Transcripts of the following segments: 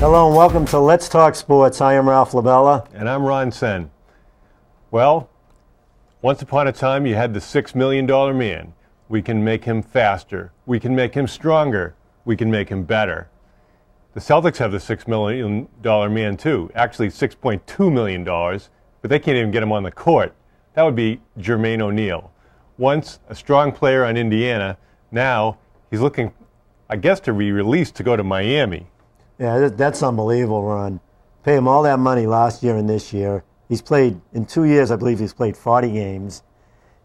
Hello and welcome to Let's Talk Sports. I am Ralph Labella. And I'm Ron Sen. Well, once upon a time you had the $6 million man. We can make him faster. We can make him stronger. We can make him better. The Celtics have the $6 million man too. Actually $6.2 million, but they can't even get him on the court. That would be Jermaine O'Neal. Once a strong player on Indiana, now he's looking, I guess, to be released to go to Miami. Yeah, that's unbelievable, Ron. Pay him all that money last year and this year. He's played, in 2 years, I believe he's played 40 games.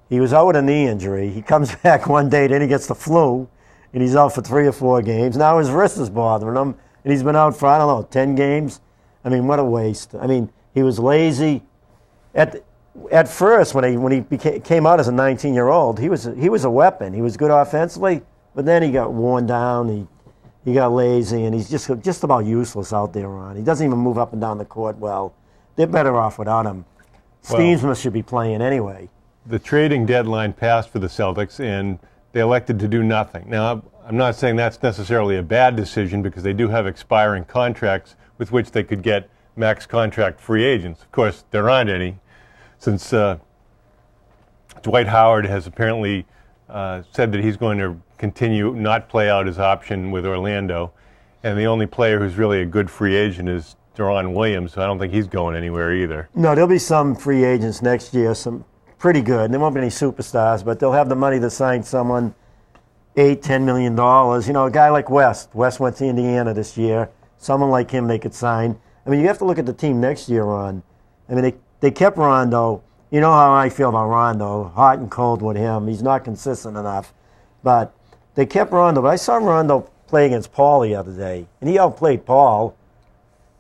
He was out with a knee injury. He comes back one day, then he gets the flu, and he's out for 3 or 4 games. Now his wrist is bothering him, and he's been out for, I don't know, 10 games. I mean, what a waste. I mean, he was lazy. At first, when he came out as a 19-year-old, he was a weapon. He was good offensively, but then he got worn down. He got lazy, and he's just about useless out there, Ron. He doesn't even move up and down the court well. They're better off without him. Steensma should be playing anyway. The trading deadline passed for the Celtics, and they elected to do nothing. Now, I'm not saying that's necessarily a bad decision because they do have expiring contracts with which they could get max contract free agents. Of course, there aren't any, since Dwight Howard has apparently said that he's going to continue not play out his option with Orlando, and the only player who's really a good free agent is Deron Williams, so I don't think he's going anywhere either. No, there'll be some free agents next year, some pretty good. There won't be any superstars, but they'll have the money to sign someone $8-10 million. You know, a guy like West. West went to Indiana this year. Someone like him they could sign. I mean, you have to look at the team next year, Ron. I mean, they kept Rondo. You know how I feel about Rondo, hot and cold with him. He's not consistent enough. But they kept Rondo. But I saw Rondo play against Paul the other day, and he outplayed Paul.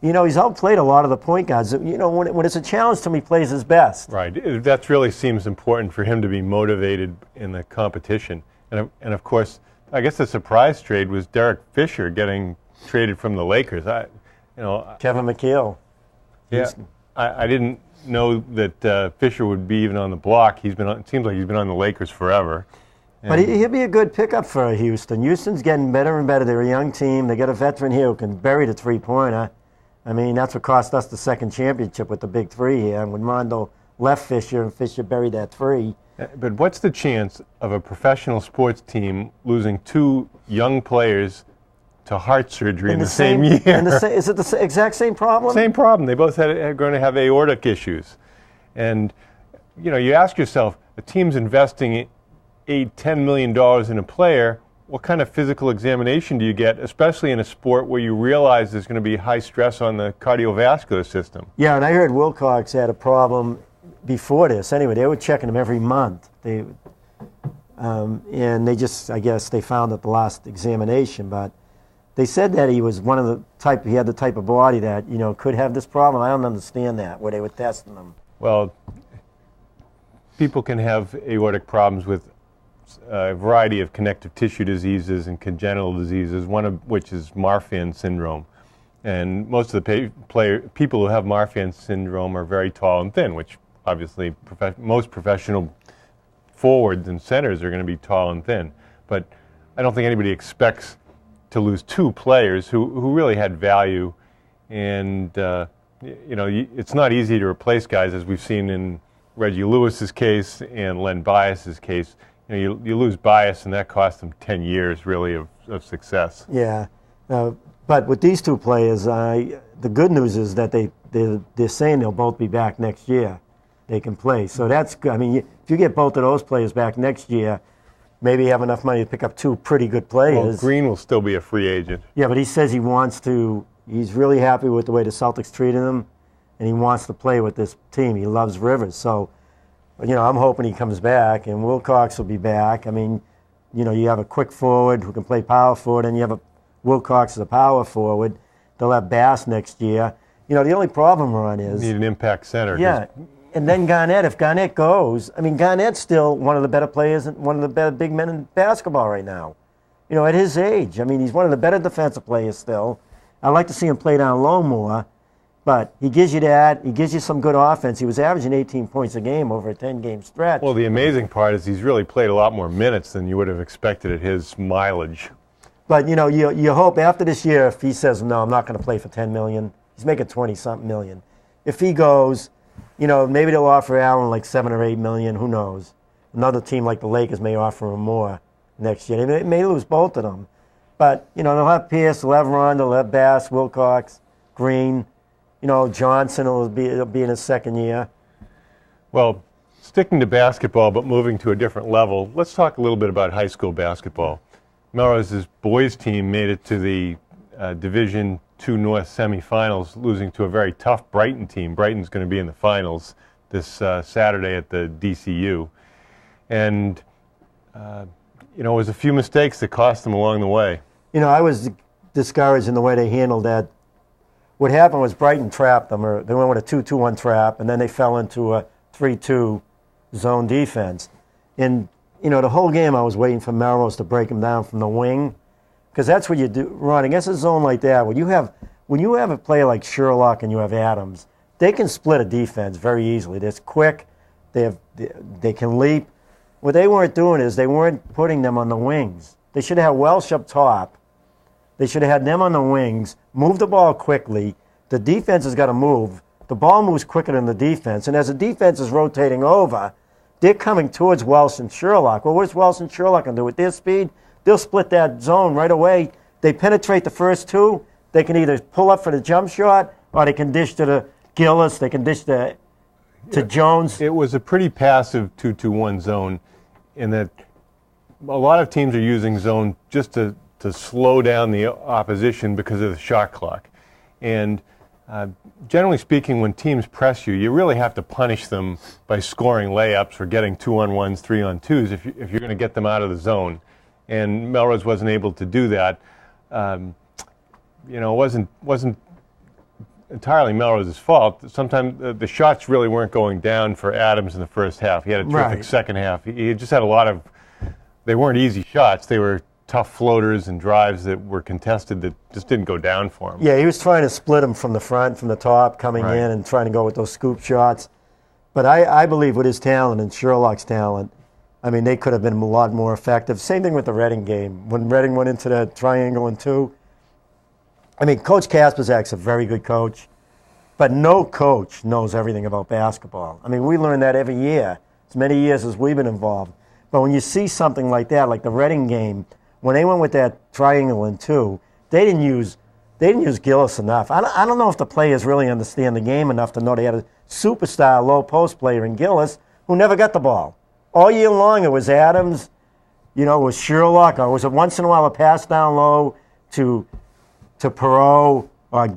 You know, he's outplayed a lot of the point guards. You know, when it's a challenge to him, he plays his best. Right. That really seems important for him to be motivated in the competition. And of course, I guess the surprise trade was Derek Fisher getting traded from the Lakers. Kevin McHale. Yeah, I didn't know that Fisher would be even on the block. It seems like he's been on the Lakers forever. But he'll be a good pickup for Houston. Houston's getting better and better. They're a young team. They got a veteran here who can bury the three-pointer. I mean, that's what cost us the second championship with the big three here. And when Rondo left Fisher and Fisher buried that three. But what's the chance of a professional sports team losing 2 young players to heart surgery in the same year? Is it the exact same problem? Same problem. They both are going to have aortic issues. And, you know, you ask yourself, a team's investing $8-10 million in a player, what kind of physical examination do you get, especially in a sport where you realize there's going to be high stress on the cardiovascular system? Yeah, and I heard Wilcox had a problem before this. Anyway, they were checking him every month. And they just, I guess, they found at the last examination. But they said that he was one of the type, he had the type of body that, you know, could have this problem. I don't understand that, where they were testing him. Well, people can have aortic problems with a variety of connective tissue diseases and congenital diseases, one of which is Marfan syndrome. And most of the people who have Marfan syndrome are very tall and thin, which obviously most professional forwards and centers are going to be tall and thin. But I don't think anybody expects to lose 2 players who really had value. And, you know, it's not easy to replace guys, as we've seen in Reggie Lewis's case and Len Bias's case. You know, you lose Bias, and that cost them 10 years, really, of success. Yeah. But with these 2 players, the good news is that they're saying they'll both be back next year. They can play. So that's good. I mean, if you get both of those players back next year, maybe you have enough money to pick up 2 pretty good players. Well, Green will still be a free agent. Yeah, but he says he wants to. He's really happy with the way the Celtics treated him, and he wants to play with this team. He loves Rivers. So, you know, I'm hoping he comes back, and Wilcox will be back. I mean, you know, you have a quick forward who can play power forward, and you have Wilcox as a power forward. They'll have Bass next year. You know, the only problem, Ron, is... You need an impact center. Yeah, and then Garnett. If Garnett goes, I mean, Garnett's still one of the better players, and one of the better big men in basketball right now. You know, at his age. I mean, he's one of the better defensive players still. I'd like to see him play down low more. But he gives you that. He gives you some good offense. He was averaging 18 points a game over a 10-game stretch. Well, the amazing part is he's really played a lot more minutes than you would have expected at his mileage. But, you hope after this year, if he says, no, I'm not going to play for $10 million, he's making 20-something million. If he goes, maybe they'll offer Allen like $7 or $8 million, who knows. Another team like the Lakers may offer him more next year. They may lose both of them. But, they'll have Pierce, they'll have Ron, they'll have Bass, Wilcox, Green. Johnson will be in his second year. Well, sticking to basketball but moving to a different level, let's talk a little bit about high school basketball. Melrose's boys team made it to the Division II North semifinals, losing to a very tough Brighton team. Brighton's going to be in the finals this Saturday at the DCU. And, it was a few mistakes that cost them along the way. I was discouraged in the way they handled that. What happened was Brighton trapped them, or they went with a 2-2-1 trap, and then they fell into a 3-2 zone defense. And, the whole game I was waiting for Melrose to break them down from the wing, because that's what you do, Ron, against a zone like that. When you have a player like Sherlock and you have Adams, they can split a defense very easily. They're quick. They can leap. What they weren't doing is they weren't putting them on the wings. They should have had Welsh up top. They should have had them on the wings, move the ball quickly. The defense has got to move. The ball moves quicker than the defense. And as the defense is rotating over, they're coming towards Welsh and Sherlock. Well, what's Welsh and Sherlock going to do? With their speed, they'll split that zone right away. They penetrate the first two. They can either pull up for the jump shot or they can dish to the Gillis. They can dish to Jones. It was a pretty passive 2-2-1 zone in that a lot of teams are using zone just to slow down the opposition because of the shot clock. And generally speaking, when teams press you, you really have to punish them by scoring layups or getting 2-on-1s, 3-on-2s if you're going to get them out of the zone. And Melrose wasn't able to do that. It wasn't entirely Melrose's fault. Sometimes the shots really weren't going down for Adams in the first half. He had a terrific second half. He just had a lot of, they weren't easy shots. They were tough floaters and drives that were contested that just didn't go down for him. Yeah, he was trying to split them from the front, from the top, coming in and trying to go with those scoop shots. But I believe with his talent and Sherlock's talent, they could have been a lot more effective. Same thing with the Reading game. When Reading went into the triangle and two, Coach Kasperzak's a very good coach, but no coach knows everything about basketball. We learn that every year, as many years as we've been involved. But when you see something like that, like the Reading game, when they went with that triangle and two, they didn't use Gillis enough. I don't know if the players really understand the game enough to know they had a superstar low post player in Gillis who never got the ball. All year long it was Adams, it was Sherlock, or was it once in a while a pass down low to Perot or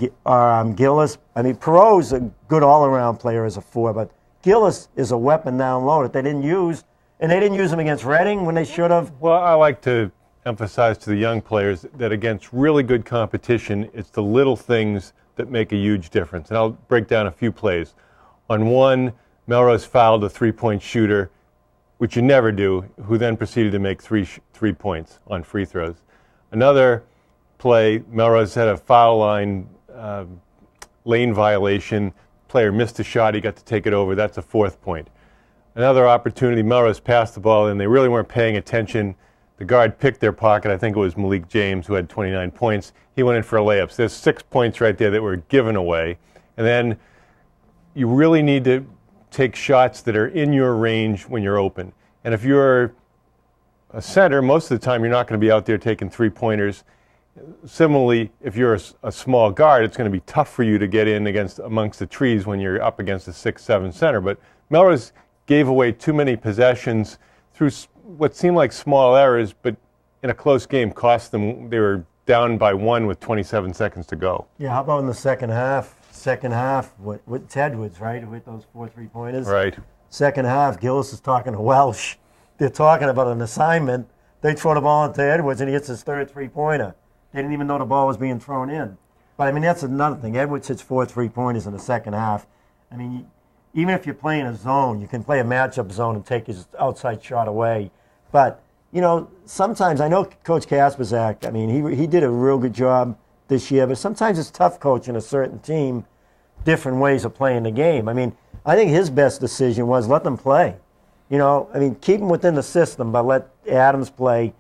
Gillis. Perot's a good all-around player as a four, but Gillis is a weapon down low that they didn't use, and they didn't use him against Reading when they should have. Well, I like to emphasize to the young players that against really good competition, it's the little things that make a huge difference. And I'll break down a few plays. On one, Melrose fouled a three-point shooter, which you never do, who then proceeded to make three points on free throws. Another play, Melrose had a foul line lane violation. Player missed a shot, he got to take it over. That's a fourth point. Another opportunity, Melrose passed the ball and they really weren't paying attention. The guard picked their pocket. I think it was Malik James, who had 29 points. He went in for a layup. So there's 6 points right there that were given away. And then you really need to take shots that are in your range when you're open. And if you're a center, most of the time you're not going to be out there taking three-pointers. Similarly, if you're a small guard, it's going to be tough for you to get in amongst the trees when you're up against a 6'7" center. But Melrose gave away too many possessions through what seemed like small errors, but in a close game cost them. They were down by one with 27 seconds to go. Yeah, how about in the second half? With Tedwards, right, with those 4 3-pointers? Right. Second half, Gillis is talking to Welsh. They're talking about an assignment. They throw the ball into Edwards, and he hits his third three-pointer. They didn't even know the ball was being thrown in. But, that's another thing. Edwards hits 4 3-pointers in the second half. Even if you're playing a zone, you can play a matchup zone and take his outside shot away. But, sometimes, I know Coach Kasperzak, he did a real good job this year, but sometimes it's tough coaching a certain team different ways of playing the game. I think his best decision was let them play. Keep them within the system, but let Adams play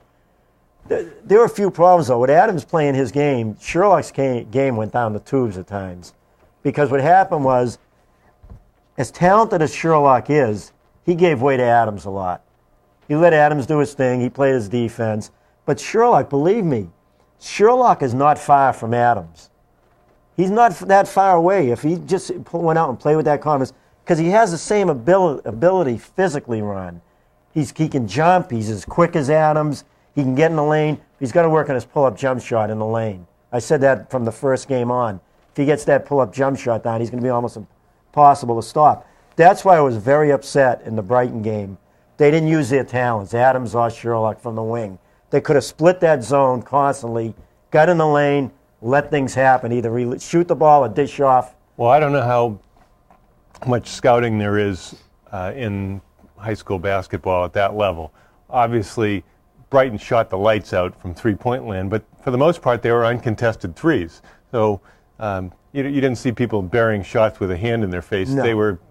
There were a few problems, though. With Adams playing his game, Sherlock's game went down the tubes at times. Because what happened was, as talented as Sherlock is, he gave way to Adams a lot. He let Adams do his thing. He played his defense. But Sherlock, believe me, Sherlock is not far from Adams. He's not that far away if he just went out and played with that confidence, because he has the same ability physically, Ron. He can jump. He's as quick as Adams. He can get in the lane. He's got to work on his pull-up jump shot in the lane. I said that from the first game on. If he gets that pull-up jump shot down, he's going to be almost impossible to stop. That's why I was very upset in the Brighton game. They didn't use their talents, Adams or Sherlock, from the wing. They could have split that zone constantly, got in the lane, let things happen, either shoot the ball or dish off. Well, I don't know how much scouting there is in high school basketball at that level. Obviously, Brighton shot the lights out from three-point land, but for the most part, they were uncontested threes. So you didn't see people burying shots with a hand in their face. No.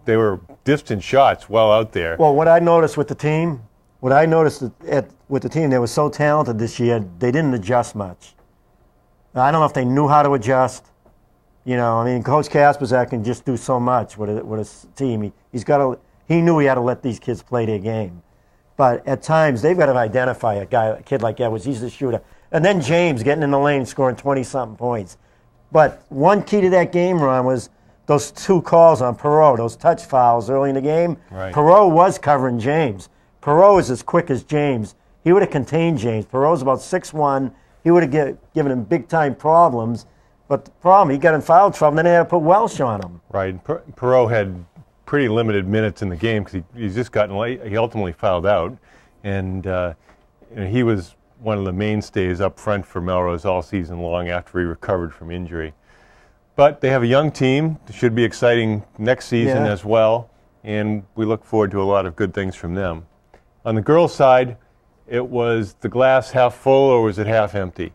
They were distant shots well out there. Well, what I noticed with the team, they were so talented this year, they didn't adjust much. I don't know if they knew how to adjust. Coach Kasperzak can just do so much with his team. He knew he had to let these kids play their game. But at times, they've got to identify a kid like that. He's the shooter. And then James getting in the lane and scoring 20-something points. But one key to that game, Ron, was those two calls on Perot, those touch fouls early in the game. Right. Perot was covering James. Perot is as quick as James. He would have contained James. Perot's about 6'1". He would have given him big-time problems. But the problem, he got in foul trouble, and then they had to put Welsh on him. Right. Perot had pretty limited minutes in the game because he's just gotten late. He ultimately fouled out. And he was one of the mainstays up front for Melrose all season long after he recovered from injury. But they have a young team. It should be exciting next season as well. And we look forward to a lot of good things from them. On the girls' side, it was the glass half full or was it half empty?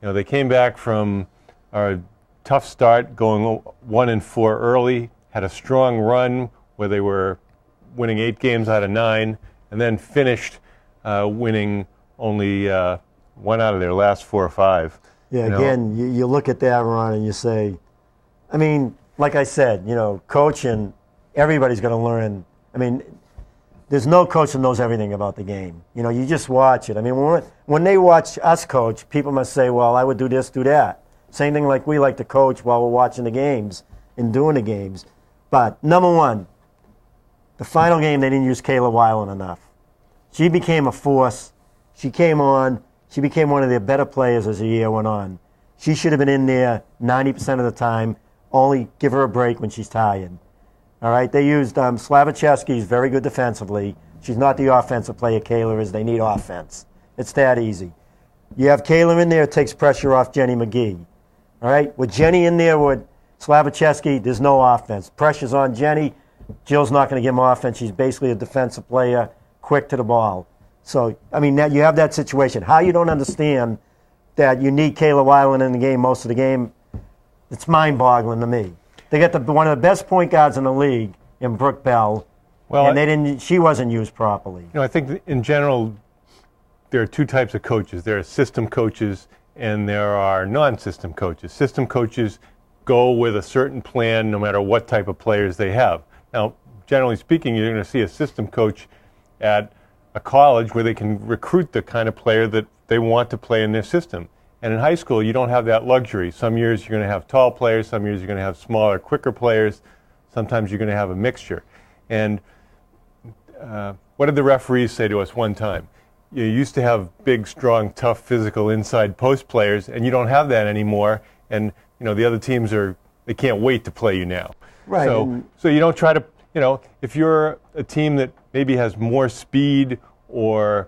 They came back from a tough start, going 1-4 early, had a strong run where they were winning 8 games out of 9, and then finished winning only 1 out of their last 4 or 5. Yeah, again, you look at that, Ron, and you say, like I said, coaching, everybody's going to learn. There's no coach that knows everything about the game. You just watch it. When they watch us coach, people must say, well, I would do this, do that. Same thing like we like to coach while we're watching the games and doing the games. But number one, the final game, they didn't use Kayla Weiland enough. She became a force. She came on. She became one of their better players as the year went on. She should have been in there 90% of the time, only give her a break when she's tired. All right, they used Slavichevsky is very good defensively. She's not the offensive player Kayla is. They need offense. It's that easy. You have Kayla in there, it takes pressure off Jenny McGee. All right, with Jenny in there with Slavichevsky, there's no offense. Pressure's on Jenny. Jill's not going to give him offense. She's basically a defensive player, quick to the ball. So, now you have that situation. How you don't understand that you need Kayla Weiland in the game most of the game, it's mind-boggling to me. They got one of the best point guards in the league in Brooke Bell, and she wasn't used properly. I think in general there are 2 types of coaches. There are system coaches and there are non-system coaches. System coaches go with a certain plan no matter what type of players they have. Now, generally speaking, you're going to see a system coach at a college where they can recruit the kind of player that they want to play in their system. And in high school, you don't have that luxury. Some years you're going to have tall players, some years you're going to have smaller, quicker players, sometimes you're going to have a mixture. And what did the referees say to us one time? You used to have big, strong, tough, physical inside post players, and you don't have that anymore. And the other teams they can't wait to play you now. Right. So you don't try to, if you're a team that maybe has more speed or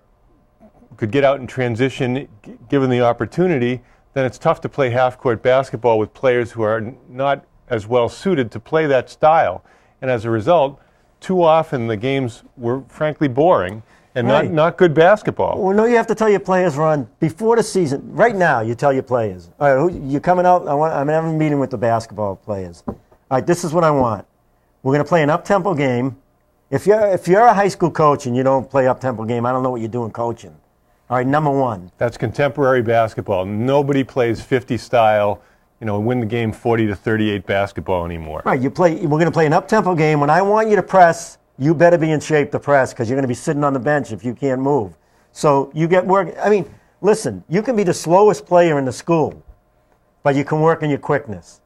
could get out in transition given the opportunity, then it's tough to play half-court basketball with players who are not as well suited to play that style. And as a result, too often the games were frankly boring and not good basketball. Well, no, you have to tell your players, Ron, before the season, right now, you tell your players, all right, you're coming out, I'm having a meeting with the basketball players. All right, this is what I want. We're going to play an up-tempo game. If you're a high school coach and you don't play up-tempo game, I don't know what you're doing coaching. All right, number one. That's contemporary basketball. Nobody plays 50 style, win the game 40-38 basketball anymore. Right, we're going to play an up-tempo game. When I want you to press, you better be in shape to press because you're going to be sitting on the bench if you can't move. So you get work. I mean, listen, you can be the slowest player in the school, but you can work on your quickness.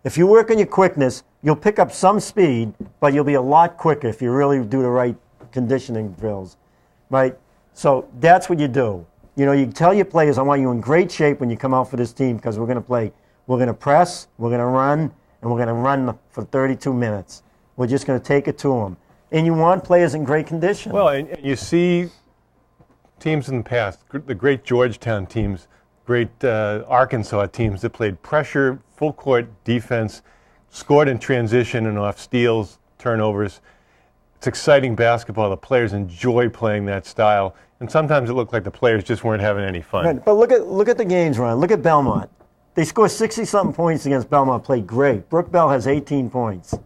If you work on your quickness, you'll pick up some speed, but you'll be a lot quicker if you really do the right conditioning drills, right? So that's what you do. You tell your players, I want you in great shape when you come out for this team because we're going to play. We're going to press, we're going to run, and we're going to run for 32 minutes. We're just going to take it to them. And you want players in great condition. Well, and you see teams in the past, the great Georgetown teams, great Arkansas teams that played pressure, full court defense, scored in transition and off steals, turnovers. It's exciting basketball. The players enjoy playing that style. And sometimes it looked like the players just weren't having any fun. Right. But look at the games, Ron. Look at Belmont. They scored 60-something points against Belmont, played great. Brooke Bell has 18 points. All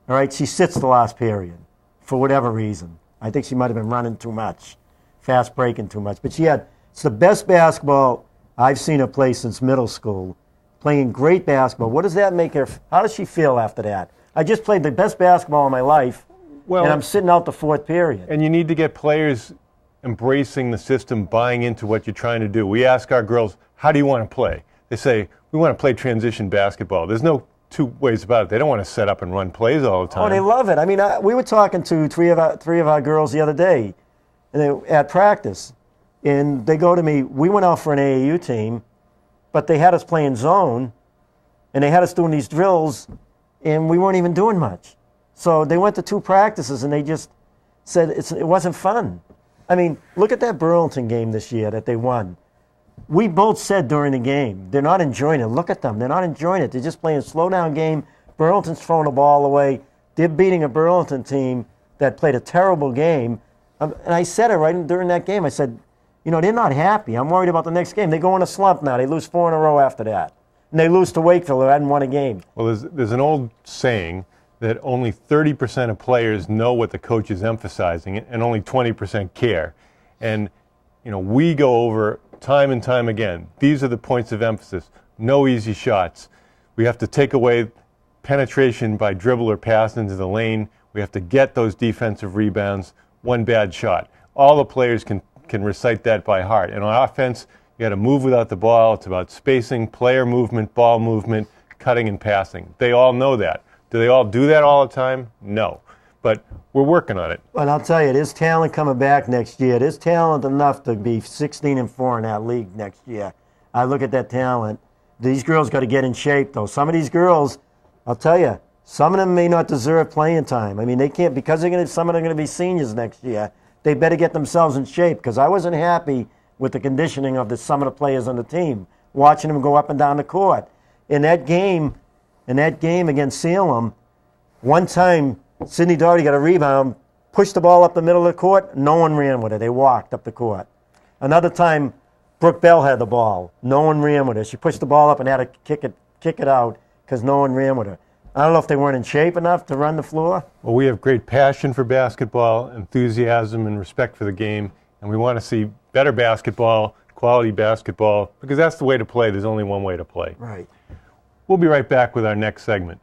right, she sits the last period for whatever reason. I think she might have been running too much, fast breaking too much. But it's the best basketball I've seen her play since middle school, playing great basketball. What does that make her? How does she feel after that? I just played the best basketball in my life, and I'm sitting out the fourth period. And you need to get players embracing the system, buying into what you're trying to do. We ask our girls, how do you want to play? They say, we want to play transition basketball. There's no two ways about it. They don't want to set up and run plays all the time. Oh, they love it. I mean, we were talking to three of our girls the other day at practice, and they go to me, we went out for an AAU team, but they had us playing zone, and they had us doing these drills, and we weren't even doing much. So they went to 2 practices, and they just said it wasn't fun. I mean, look at that Burlington game this year that they won. We both said during the game, they're not enjoying it. Look at them. They're not enjoying it. They're just playing a slow-down game. Burlington's throwing the ball away. They're beating a Burlington team that played a terrible game. And I said it right during that game. I said, they're not happy. I'm worried about the next game. They go in a slump now. They lose 4 in a row after that. And they lose to Wakefield, who hadn't won a game. Well, there's an old saying that only 30% of players know what the coach is emphasizing, and only 20% care. And, we go over time and time again, these are the points of emphasis. No easy shots. We have to take away penetration by dribble or pass into the lane. We have to get those defensive rebounds. One bad shot. All the players can recite that by heart. And on offense, you got to move without the ball. It's about spacing, player movement, ball movement, cutting and passing. They all know that. Do they all do that all the time? No. But we're working on it. Well, I'll tell you, there's talent coming back next year. There's talent enough to be 16-4 in that league next year. I look at that talent. These girls got to get in shape, though. Some of these girls, I'll tell you, some of them may not deserve playing time. I mean, they can't, because some of them are going to be seniors next year. They better get themselves in shape, because I wasn't happy with the conditioning of some of the players on the team, watching them go up and down the court. In that game against Salem, one time, Sydney Doherty got a rebound, pushed the ball up the middle of the court. No one ran with it. They walked up the court. Another time, Brooke Bell had the ball. No one ran with it. She pushed the ball up and had to kick it out because no one ran with her. I don't know if they weren't in shape enough to run the floor. Well, we have great passion for basketball, enthusiasm, and respect for the game, and we want to see better basketball, quality basketball, because that's the way to play. There's only one way to play. Right. We'll be right back with our next segment.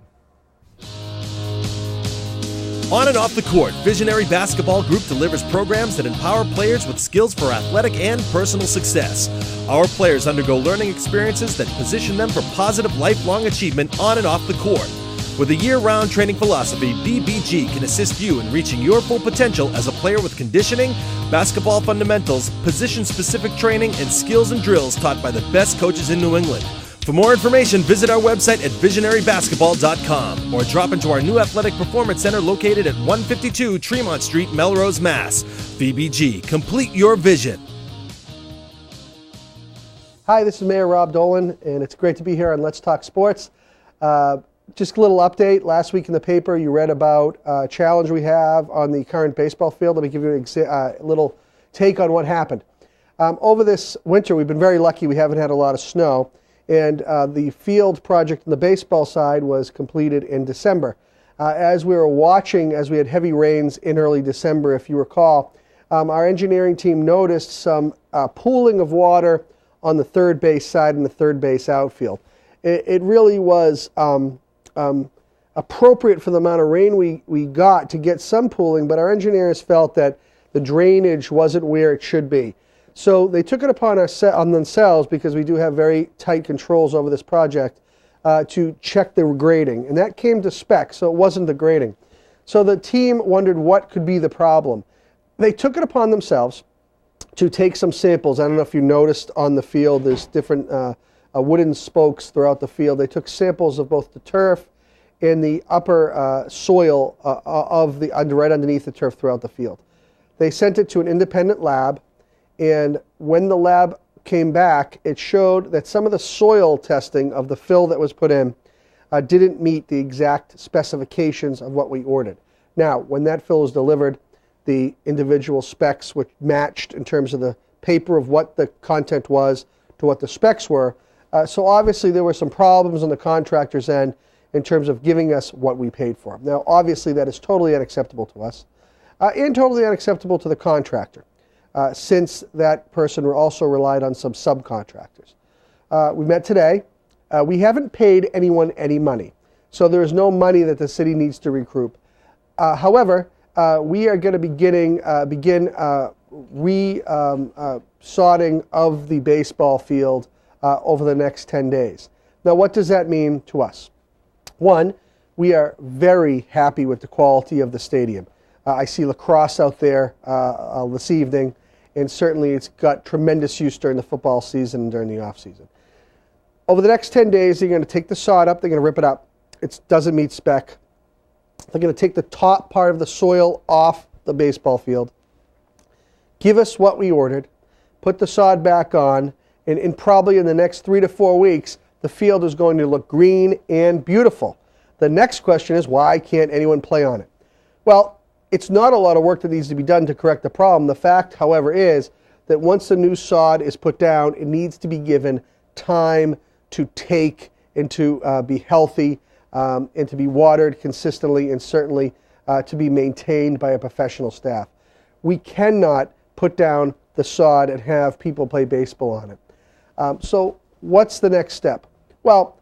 On and off the court, Visionary Basketball Group delivers programs that empower players with skills for athletic and personal success. Our players undergo learning experiences that position them for positive lifelong achievement on and off the court. With a year-round training philosophy, BBG can assist you in reaching your full potential as a player with conditioning, basketball fundamentals, position-specific training, and skills and drills taught by the best coaches in New England. For more information, visit our website at visionarybasketball.com or drop into our new athletic performance center located at 152 Tremont Street, Melrose, Mass. VBG, complete your vision. Hi, this is Mayor Rob Dolan, and it's great to be here on Let's Talk Sports. Just a little update. Last week in the paper, you read about a challenge we have on the current baseball field. Let me give you a little take on what happened. Over this winter, we've been very lucky. We haven't had a lot of snow. And the field project on the baseball side was completed in December. As we were watching, as we had heavy rains in early December, if you recall, our engineering team noticed some pooling of water on the third base side and the third base outfield. It really was appropriate for the amount of rain we got to get some pooling, but our engineers felt that the drainage wasn't where it should be. So they took it upon themselves, because we do have very tight controls over this project, to check the grading. And that came to spec, so it wasn't the grading. So the team wondered what could be the problem. They took it upon themselves to take some samples. I don't know if you noticed on the field, there's different wooden spokes throughout the field. They took samples of both the turf and the upper soil right underneath the turf throughout the field. They sent it to an independent lab, and when the lab came back, it showed that some of the soil testing of the fill that was put in didn't meet the exact specifications of what we ordered. Now, when that fill was delivered, the individual specs which matched in terms of the paper of what the content was to what the specs were. So obviously there were some problems on the contractor's end in terms of giving us what we paid for. Now, obviously that is totally unacceptable to us and totally unacceptable to the contractor, since that person also relied on some subcontractors. We met today. We haven't paid anyone any money, so there is no money that the city needs to recoup. However, we are going to begin re-sodding of the baseball field over the next 10 days. Now, what does that mean to us? One, we are very happy with the quality of the stadium. I see lacrosse out there this evening, and certainly it's got tremendous use during the football season and during the off season. Over the next 10 days, they're going to take the sod up, they're going to rip it up. It doesn't meet spec. They're going to take the top part of the soil off the baseball field, give us what we ordered, put the sod back on, and probably in the next 3 to 4 weeks, the field is going to look green and beautiful. The next question is, why can't anyone play on it? Well, it's not a lot of work that needs to be done to correct the problem. The fact, however, is that once the new sod is put down, it needs to be given time to take and to be healthy, and to be watered consistently, and certainly to be maintained by a professional staff. We cannot put down the sod and have people play baseball on it. So what's the next step? Well,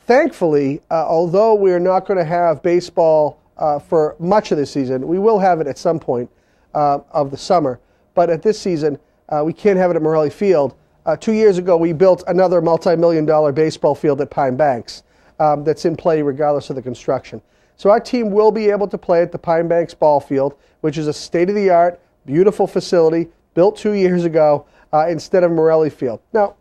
thankfully, although we're not going to have baseball for much of the season, we will have it at some point of the summer. But at this season, we can't have it at Morelli Field. 2 years ago, we built another multi-million-dollar baseball field at Pine Banks that's in play regardless of the construction. So our team will be able to play at the Pine Banks ball field, which is a state-of-the-art, beautiful facility built 2 years ago instead of Morelli Field. Now,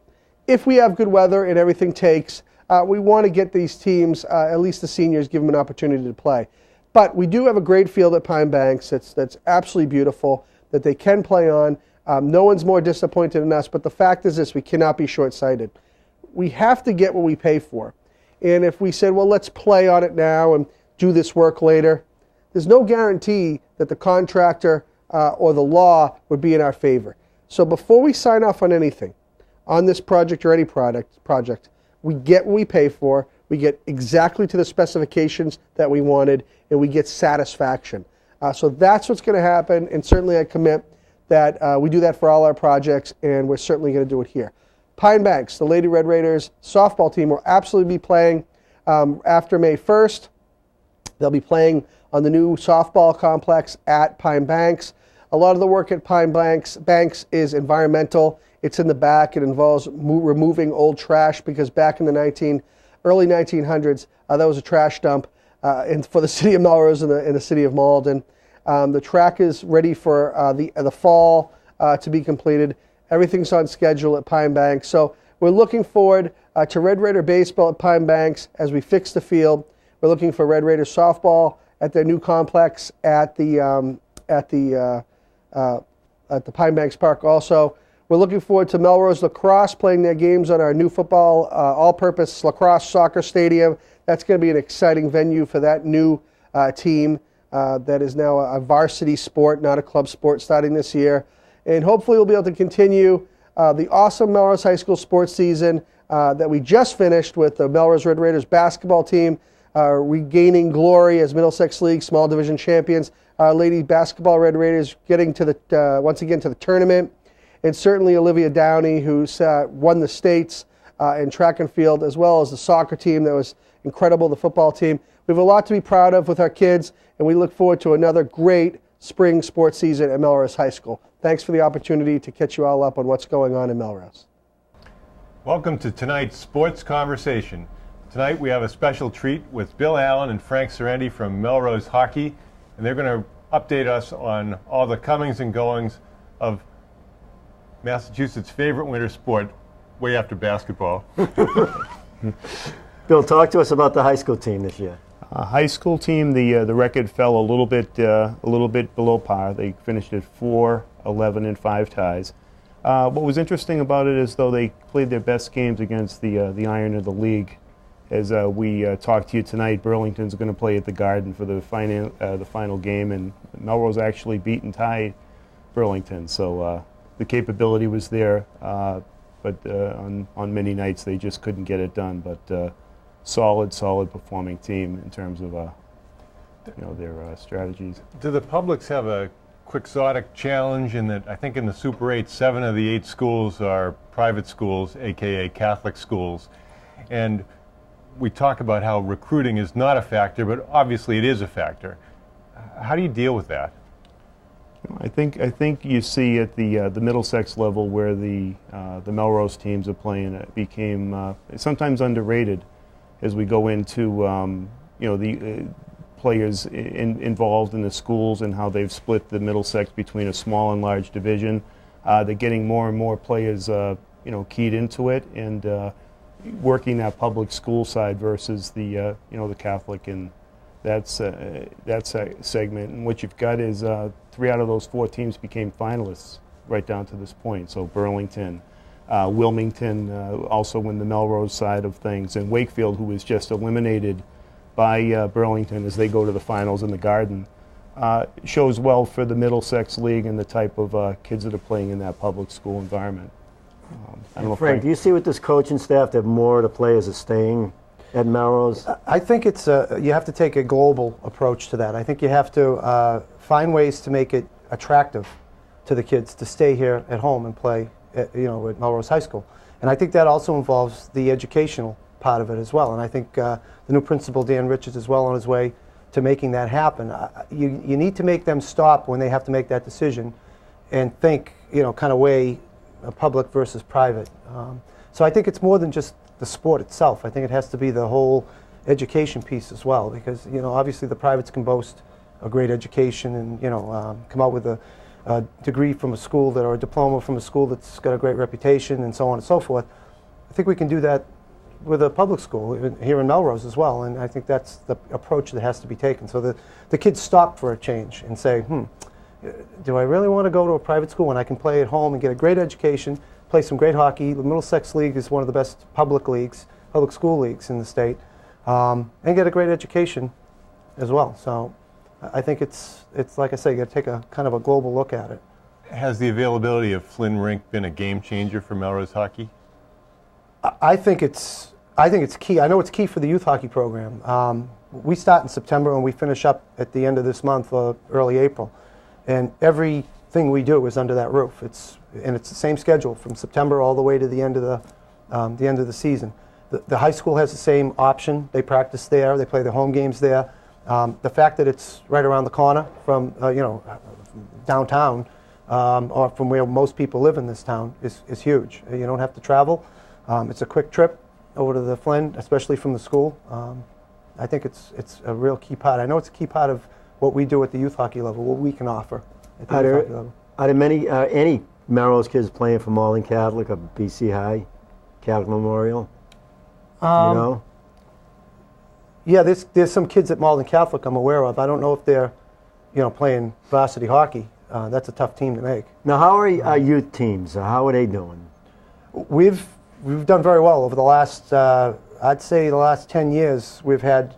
if we have good weather and everything takes, we want to get these teams, at least the seniors, give them an opportunity to play. But we do have a great field at Pine Banks that's absolutely beautiful, that they can play on. No one's more disappointed in us, but the fact is this: we cannot be short-sighted. We have to get what we pay for. And if we said, well, let's play on it now and do this work later, there's no guarantee that the contractor or the law would be in our favor. So before we sign off on anything, on this project or any project, we get what we pay for, we get exactly to the specifications that we wanted, and we get satisfaction. So that's what's going to happen, and certainly I commit that we do that for all our projects, and we're certainly going to do it here. Pine Banks, the Lady Red Raiders softball team, will absolutely be playing after May 1st. They'll be playing on the new softball complex at Pine Banks. A lot of the work at Pine Banks is environmental. It's in the back. It involves removing old trash, because back in the early 1900s, that was a trash dump for the city of Melrose and the city of Malden. The track is ready for the fall to be completed. Everything's on schedule at Pine Banks. So we're looking forward to Red Raider baseball at Pine Banks as we fix the field. We're looking for Red Raider softball at their new complex at the Pine Banks Park also. We're looking forward to Melrose Lacrosse playing their games on our new football all-purpose lacrosse soccer stadium. That's going to be an exciting venue for that new team that is now a varsity sport, not a club sport, starting this year. And hopefully we'll be able to continue the awesome Melrose High School sports season that we just finished with the Melrose Red Raiders basketball team are regaining glory as Middlesex League Small Division champions. Our Lady Basketball Red Raiders getting to the once again to the tournament. And certainly Olivia Downey, who's won the states in track and field, as well as the soccer team that was incredible, the football team. We have a lot to be proud of with our kids, and we look forward to another great spring sports season at Melrose High School. Thanks for the opportunity to catch you all up on what's going on in Melrose. Welcome to tonight's Sports Conversation. Tonight we have a special treat with Bill Allen and Frank Sorrenti from Melrose Hockey, and they're going to update us on all the comings and goings of Massachusetts' favorite winter sport, way after basketball. Bill, talk to us about the high school team this year. High school team, the record fell a little bit below par. They finished at 4-11 and 5 ties. What was interesting about it is though they played their best games against the iron of the league. As we talked to you tonight, Burlington's going to play at the Garden for the final game, and Melrose actually beat and tied Burlington. So the capability was there, but on many nights they just couldn't get it done. But solid performing team in terms of their strategies. Do the Publics have a quixotic challenge in that I think in the Super 8, 7 of the 8 schools are private schools, aka Catholic schools, and we talk about how recruiting is not a factor, but obviously it is a factor. How do you deal with that? I think you see at the Middlesex level where the Melrose teams are playing, it became sometimes underrated as we go into the players involved in the schools and how they've split the Middlesex between a small and large division. They're getting more and more players keyed into it and working that public school side versus the the Catholic, and that's segment. And what you've got is 3 out of those 4 teams became finalists right down to this point. So Burlington, Wilmington, also in the Melrose side of things, and Wakefield, who was just eliminated by Burlington as they go to the finals in the Garden, shows well for the Middlesex League and the type of kids that are playing in that public school environment. I don't know, Frank, do you see with this coaching staff that more of the players are staying at Melrose? I think it's you have to take a global approach to that. I think you have to find ways to make it attractive to the kids to stay here at home and play at Melrose High School. And I think that also involves the educational part of it as well. And I think the new principal, Dan Richards, is well on his way to making that happen. You need to make them stop when they have to make that decision and think, kind of weigh public versus private. So I think it's more than just the sport itself. I think it has to be the whole education piece as well, because obviously the privates can boast a great education and come out with a degree from a school or a diploma from a school that's got a great reputation and so on and so forth. I think we can do that with a public school here in Melrose as well, and I think that's the approach that has to be taken. So the kids stop for a change and say, do I really want to go to a private school when I can play at home and get a great education, play some great hockey? The Middlesex League is one of the best public school leagues in the state, and get a great education as well. So I think it's like I say, you got to take a kind of a global look at it. Has the availability of Flynn Rink been a game changer for Melrose Hockey? I think it's key. I know it's key for the youth hockey program. We start in September and we finish up at the end of this month, early April, and everything we do is under that roof. It's the same schedule from September all the way to the end of the season. The high school has the same option. They practice there. They play their home games there. The fact that it's right around the corner from downtown or from where most people live in this town is huge. You don't have to travel. It's a quick trip over to the Flynn, especially from the school. I think it's a real key part. I know it's a key part of what we do at the youth hockey level, what we can offer at the youth hockey level. Are there any Melrose kids playing for Malden Catholic or BC High, Catholic Memorial? Yeah, there's some kids at Malden Catholic I'm aware of. I don't know if they're playing varsity hockey. That's a tough team to make. Now, how are our youth teams? How are they doing? We've done very well over the last, I'd say the last 10 years. We've had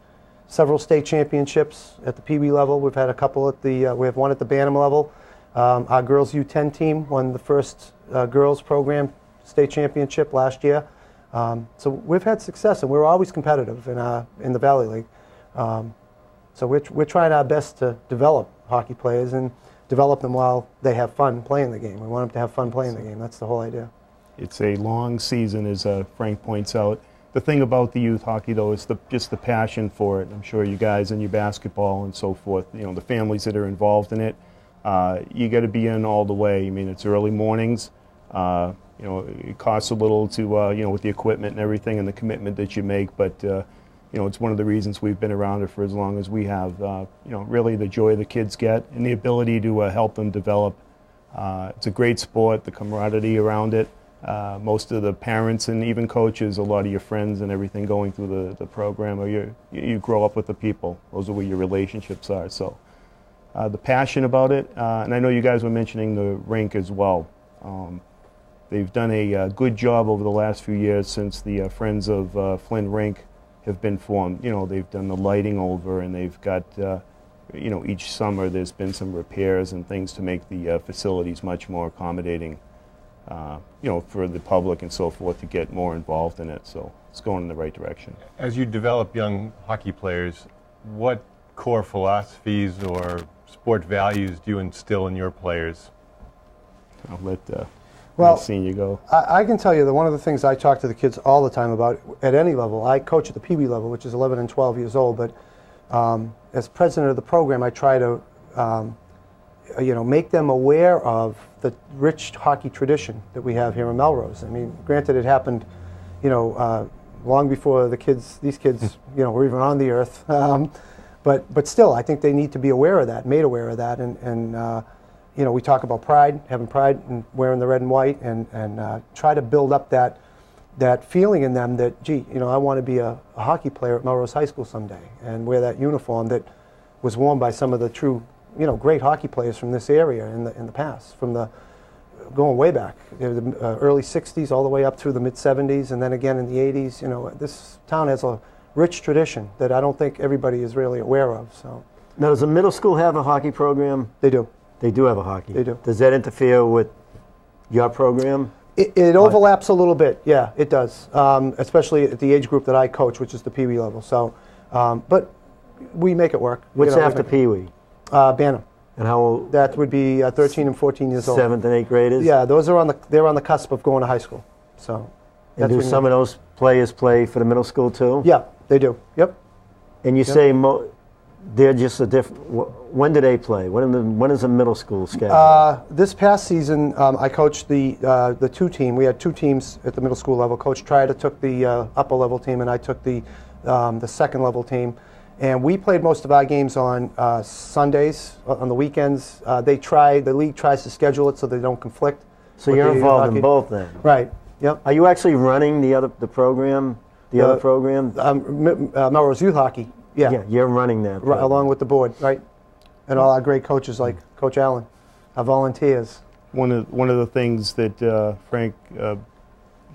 several state championships at the PB level. We've had a couple at we have one at the Bantam level. Our girls U10 team won the first girls program state championship last year. So we've had success, and we're always competitive in the Valley League. So we're trying our best to develop hockey players and develop them while they have fun playing the game. We want them to have fun playing the game. That's the whole idea. It's a long season, as Frank points out. The thing about the youth hockey, though, is just the passion for it. I'm sure you guys in your basketball and so forth, you know, the families that are involved in it, you got to be in all the way. I mean, it's early mornings. You know, it costs a little to, you know, with the equipment and everything and the commitment that you make, but, you know, it's one of the reasons we've been around it for as long as we have. You know, really the joy the kids get and the ability to help them develop. It's a great sport, the camaraderie around it. Most of the parents and even coaches, a lot of your friends and everything going through the program, or you grow up with the people. Those are where your relationships are. So the passion about it, and I know you guys were mentioning the rink as well. They've done a good job over the last few years since the Friends of Flynn Rink have been formed. You know, they've done the lighting over, and they've got, you know, each summer there's been some repairs and things to make the facilities much more accommodating, you know, for the public and so forth to get more involved in it. So it's going in the right direction. As you develop young hockey players, what core philosophies or sport values do you instill in your players? I'll let Well, senior go. I can tell you that one of the things I talk to the kids all the time about at any level, I coach at the Pee Wee level, which is 11 and 12 years old, but as president of the program, I try to you know, make them aware of the rich hockey tradition that we have here in Melrose. I mean, granted, it happened, you know, long before these kids, you know, were even on the earth. But still, I think they need to be aware of that, made aware of that, and you know, we talk about pride, having pride and wearing the red and white, and try to build up that feeling in them that, gee, you know, I want to be a hockey player at Melrose High School someday, and wear that uniform that was worn by some of the true, you know, great hockey players from this area in the past, from the going way back, the early '60s all the way up through the mid '70s, and then again in the '80s. You know, this town has a rich tradition that I don't think everybody is really aware of. So Now, does the middle school have a hockey program? they do. They do have a hockey. They do. Does that interfere with your program? It overlaps a little bit. Yeah, it does. Especially at the age group that I coach, which is the Pee Wee level. So, but we make it work. What's You know, after Pee Wee? Bantam. And how old? That would be 13 and 14 years old. 7th and 8th graders? Yeah, those are they're on the cusp of going to high school. So. And do when some of those players play for the middle school too? Yeah, they do. Yep. And you say they're just a different. When do they play? When is the middle school schedule? This past season, I coached the two team. We had two teams at the middle school level. Coach Triada took the upper level team, and I took the second level team. And we played most of our games on Sundays, on the weekends. The league tries to schedule it so they don't conflict. So you're involved in both then? Right. Yep. Are you actually running the program? The other program? Melrose Youth Hockey. Yeah. Yeah, you're running that. Right, along with the board, right? And all our great coaches like Coach Allen, our volunteers. One of the things that Frank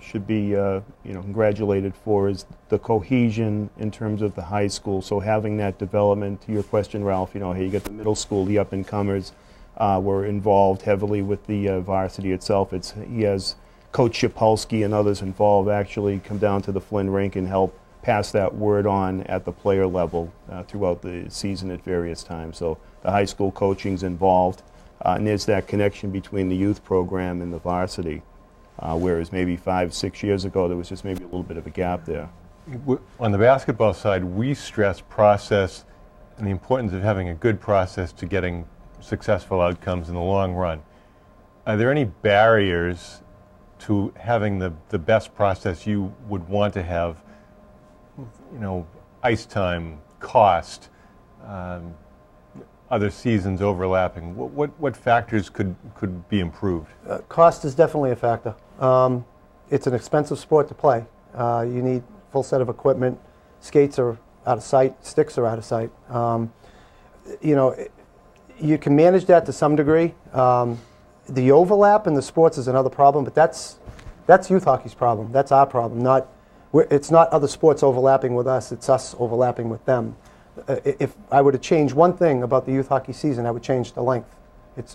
should be congratulated for is the cohesion in terms of the high school. So having that development, to your question, Ralph, hey, you got the middle school, the up-and-comers were involved heavily with the varsity itself. He has Coach Shapolsky and others involved actually come down to the Flynn rink and help pass that word on at the player level throughout the season at various times. So the high school coaching's involved, and there's that connection between the youth program and the varsity, whereas maybe 5-6 years ago there was just maybe a little bit of a gap there. On the basketball side, we stress process and the importance of having a good process to getting successful outcomes in the long run. Are there any barriers to having the best process you would want to have? Ice time, cost, other seasons overlapping. What factors could be improved? Cost is definitely a factor. It's an expensive sport to play. You need a full set of equipment. Skates are out of sight. Sticks are out of sight. You can manage that to some degree. The overlap in the sports is another problem, but that's youth hockey's problem. That's our problem. It's not other sports overlapping with us. It's us overlapping with them. If I were to change one thing about the youth hockey season, I would change the length.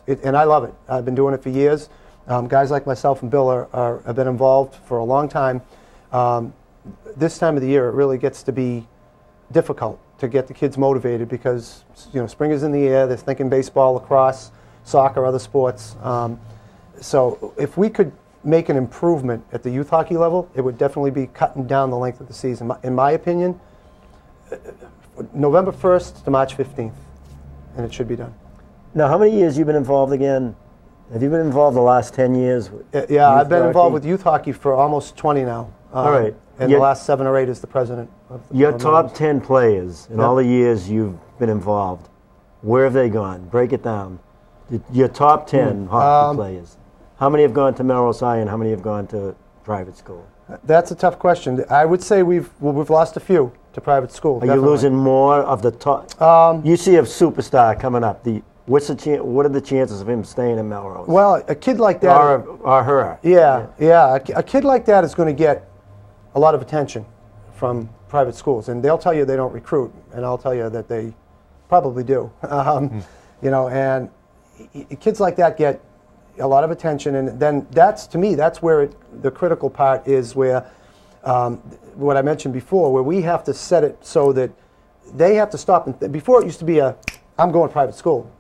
And I love it. I've been doing it for years. Guys like myself and Bill have been involved for a long time. This time of the year, it really gets to be difficult to get the kids motivated because spring is in the air. They're thinking baseball, lacrosse, soccer, other sports. So if we could make an improvement at the youth hockey level, it would definitely be cutting down the length of the season. In my opinion, November 1st to March 15th, and it should be done. Now, how many years have you been involved again? Have you been involved the last 10 years? Yeah, I've been involved with youth hockey for almost 20 now. All right. And the last 7 or 8 as the president. Your top 10 players in all the years you've been involved, where have they gone? Break it down. Your top 10 hockey players. How many have gone to Melrose High and how many have gone to private school? That's a tough question. I would say we've lost a few to private school. Are you losing more of the top? You see a superstar coming up. What are the chances of him staying in Melrose? Well, a kid like that, or her. Yeah. A kid like that is going to get a lot of attention from private schools, and they'll tell you they don't recruit, and I'll tell you that they probably do. And kids like that get a lot of attention, and then to me, that's where the critical part is, where what I mentioned before, where we have to set it so that they have to stop. And before it used to be I'm going to private school.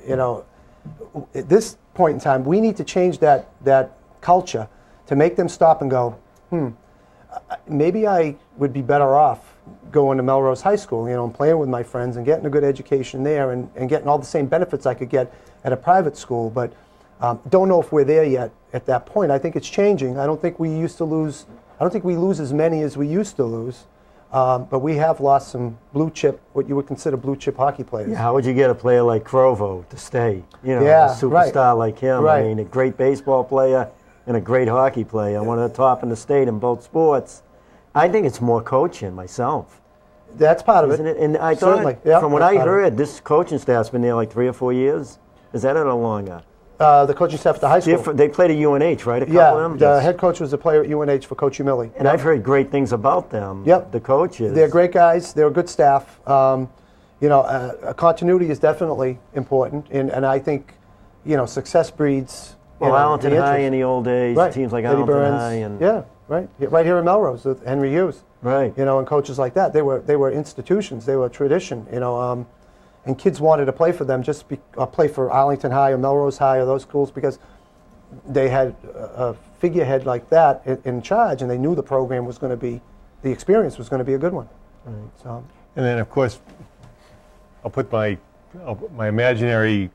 At this point in time, we need to change that culture to make them stop and go, maybe I would be better off going to Melrose High School, and playing with my friends and getting a good education there and getting all the same benefits I could get at a private school. But don't know if we're there yet at that point. I think it's changing. I don't think we lose as many as we used to lose. But we have lost some blue chip, what you would consider blue chip hockey players. Yeah, how would you get a player like Crovo to stay? A superstar like him. Right. I mean, a great baseball player and a great hockey player, one of the top in the state in both sports. I think it's more coaching myself. That's part of Isn't it? And I Certainly. thought, from what I heard, this coaching staff's been there like 3 or 4 years. Is that it or longer? The coaching staff at the high school. They played at UNH, right? A couple of them? The head coach was a player at UNH for Coach Umili. And I've heard great things about them. Yep. The coaches. They're great guys. They're a good staff. Continuity is definitely important, and I think, success breeds. Well, Arlington High in the old days, teams like Eddie Arlington Burns, High, and right here in Melrose with Henry Hughes. Right. And coaches like that, they were institutions. They were tradition. And kids wanted to play for them, play for Arlington High or Melrose High or those schools, because they had a figurehead like that in charge, and they knew the program was going to be, the experience was going to be a good one. Right. So. And then, of course, I'll put my imaginary,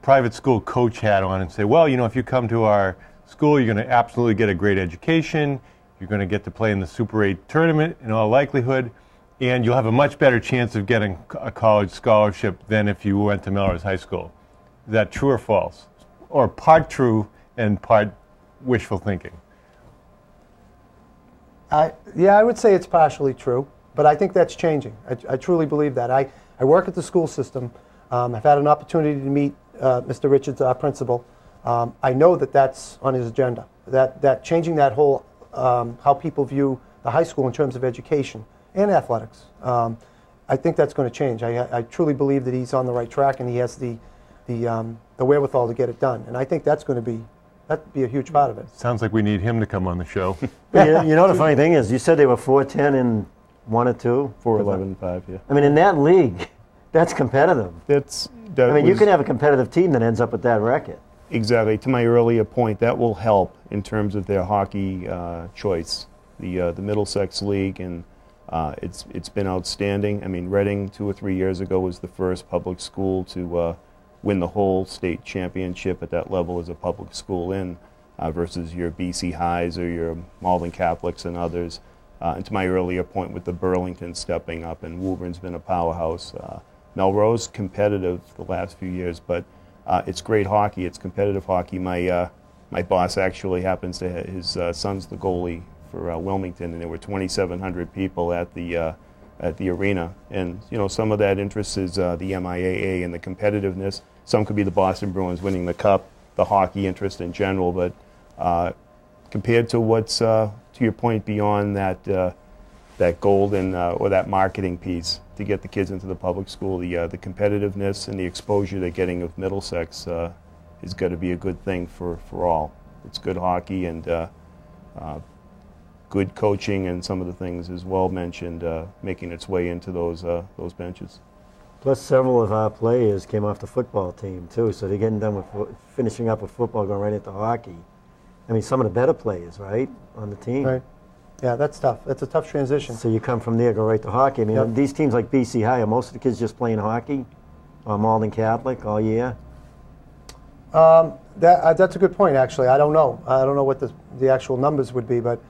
private school coach hat on and say, well, if you come to our school, you're going to absolutely get a great education. You're going to get to play in the Super 8 tournament in all likelihood. And you'll have a much better chance of getting a college scholarship than if you went to Melrose High School. Is that true or false? Or part true and part wishful thinking? I would say it's partially true, but I think that's changing. I truly believe that. I work at the school system. I've had an opportunity to meet Mr. Richards, our principal. I know that that's on his agenda, that changing that whole, how people view the high school in terms of education and athletics. I think that's going to change. I truly believe that he's on the right track, and he has the wherewithal to get it done. And I think that'd be a huge part of it. Sounds like we need him to come on the show. The funny thing is, you said they were 4-10 in 1 or 2? 4-11-5, yeah. I mean, in that league, that's competitive. You can have a competitive team that ends up with that record. Exactly. To my earlier point, that will help in terms of their hockey choice. The Middlesex League, and it's been outstanding. I mean, Reading 2 or 3 years ago was the first public school to win the whole state championship at that level as a public school versus your BC Highs or your Malden Catholics and others. And to my earlier point with the Burlington stepping up, and Woburn's been a powerhouse. Melrose, competitive the last few years, but it's great hockey. It's competitive hockey. My boss actually happens to his son's the goalie for Wilmington, and there were 2,700 people at the arena. And some of that interest is the MIAA and the competitiveness. Some could be the Boston Bruins winning the cup, the hockey interest in general. But compared to what's to your point beyond that golden or that marketing piece to get the kids into the public school, the competitiveness and the exposure they're getting of Middlesex is going to be a good thing for all. It's good hockey, and good coaching and some of the things, as well mentioned, making its way into those benches. Plus, several of our players came off the football team, too, so they're getting done with finishing up with football, going right into hockey. I mean, some of the better players, right, on the team. Right. Yeah, that's tough. That's a tough transition. So you come from there, go right to hockey. I mean, these teams like BC High, are most of the kids just playing hockey? Or Malden Catholic all year? That's a good point, actually. I don't know. I don't know what the actual numbers would be, but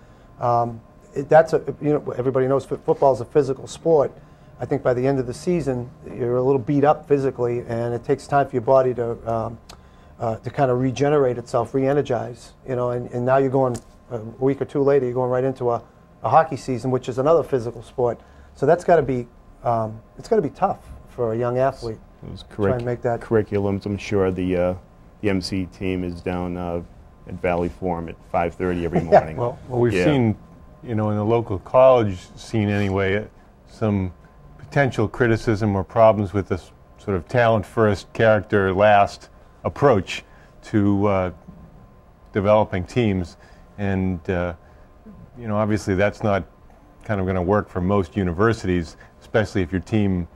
everybody knows football is a physical sport. I think by the end of the season, you're a little beat up physically, and it takes time for your body to kind of regenerate itself, re-energize. And now you're going a week or two later, you're going right into a hockey season, which is another physical sport. So that's got to be it's got to be tough for a young athlete. Those try and make that curriculums. I'm sure the MC team is down at Valley Forum at 5:30 every morning. Well, we've seen, in the local college scene anyway, some potential criticism or problems with this sort of talent first, character last approach to developing teams, and obviously that's not kind of going to work for most universities, especially if your team,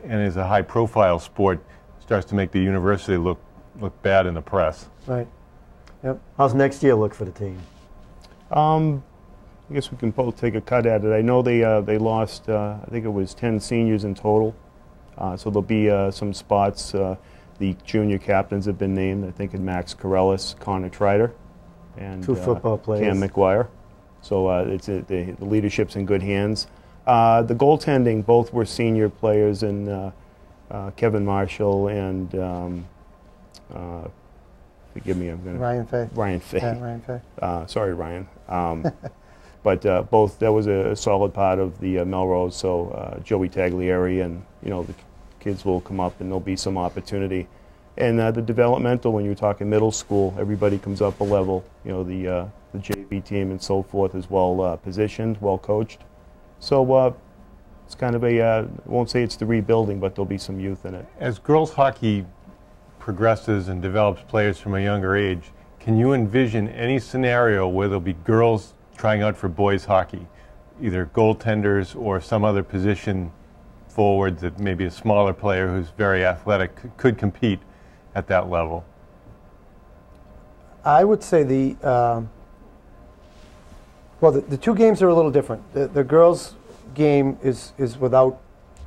and is a high-profile sport, starts to make the university look bad in the press. Right. Yep. How's next year look for the team? I guess we can both take a cut at it. I know they lost, I think it was 10 seniors in total, so there'll be some spots. The junior captains have been named. I think in Max Corellis, Connor Trider, and 2 football players. Cam McGuire. So the leadership's in good hands. The goaltending, both were senior players, and Kevin Marshall and forgive me, Ryan Fay. Ryan Fay. Yeah, Ryan Fay. Sorry, Ryan. But both, that was a solid part of the Melrose. So Joey Taglieri, and the kids will come up, and there'll be some opportunity. And the developmental, when you're talking middle school, everybody comes up a level. The JV team and so forth is well positioned, well coached. So it's kind of I won't say it's the rebuilding, but there'll be some youth in it. As girls hockey progresses and develops players from a younger age, can you envision any scenario where there'll be girls trying out for boys hockey, either goaltenders or some other position forward that maybe a smaller player who's very athletic could compete at that level? I would say the 2 games are a little different. The girls' game is without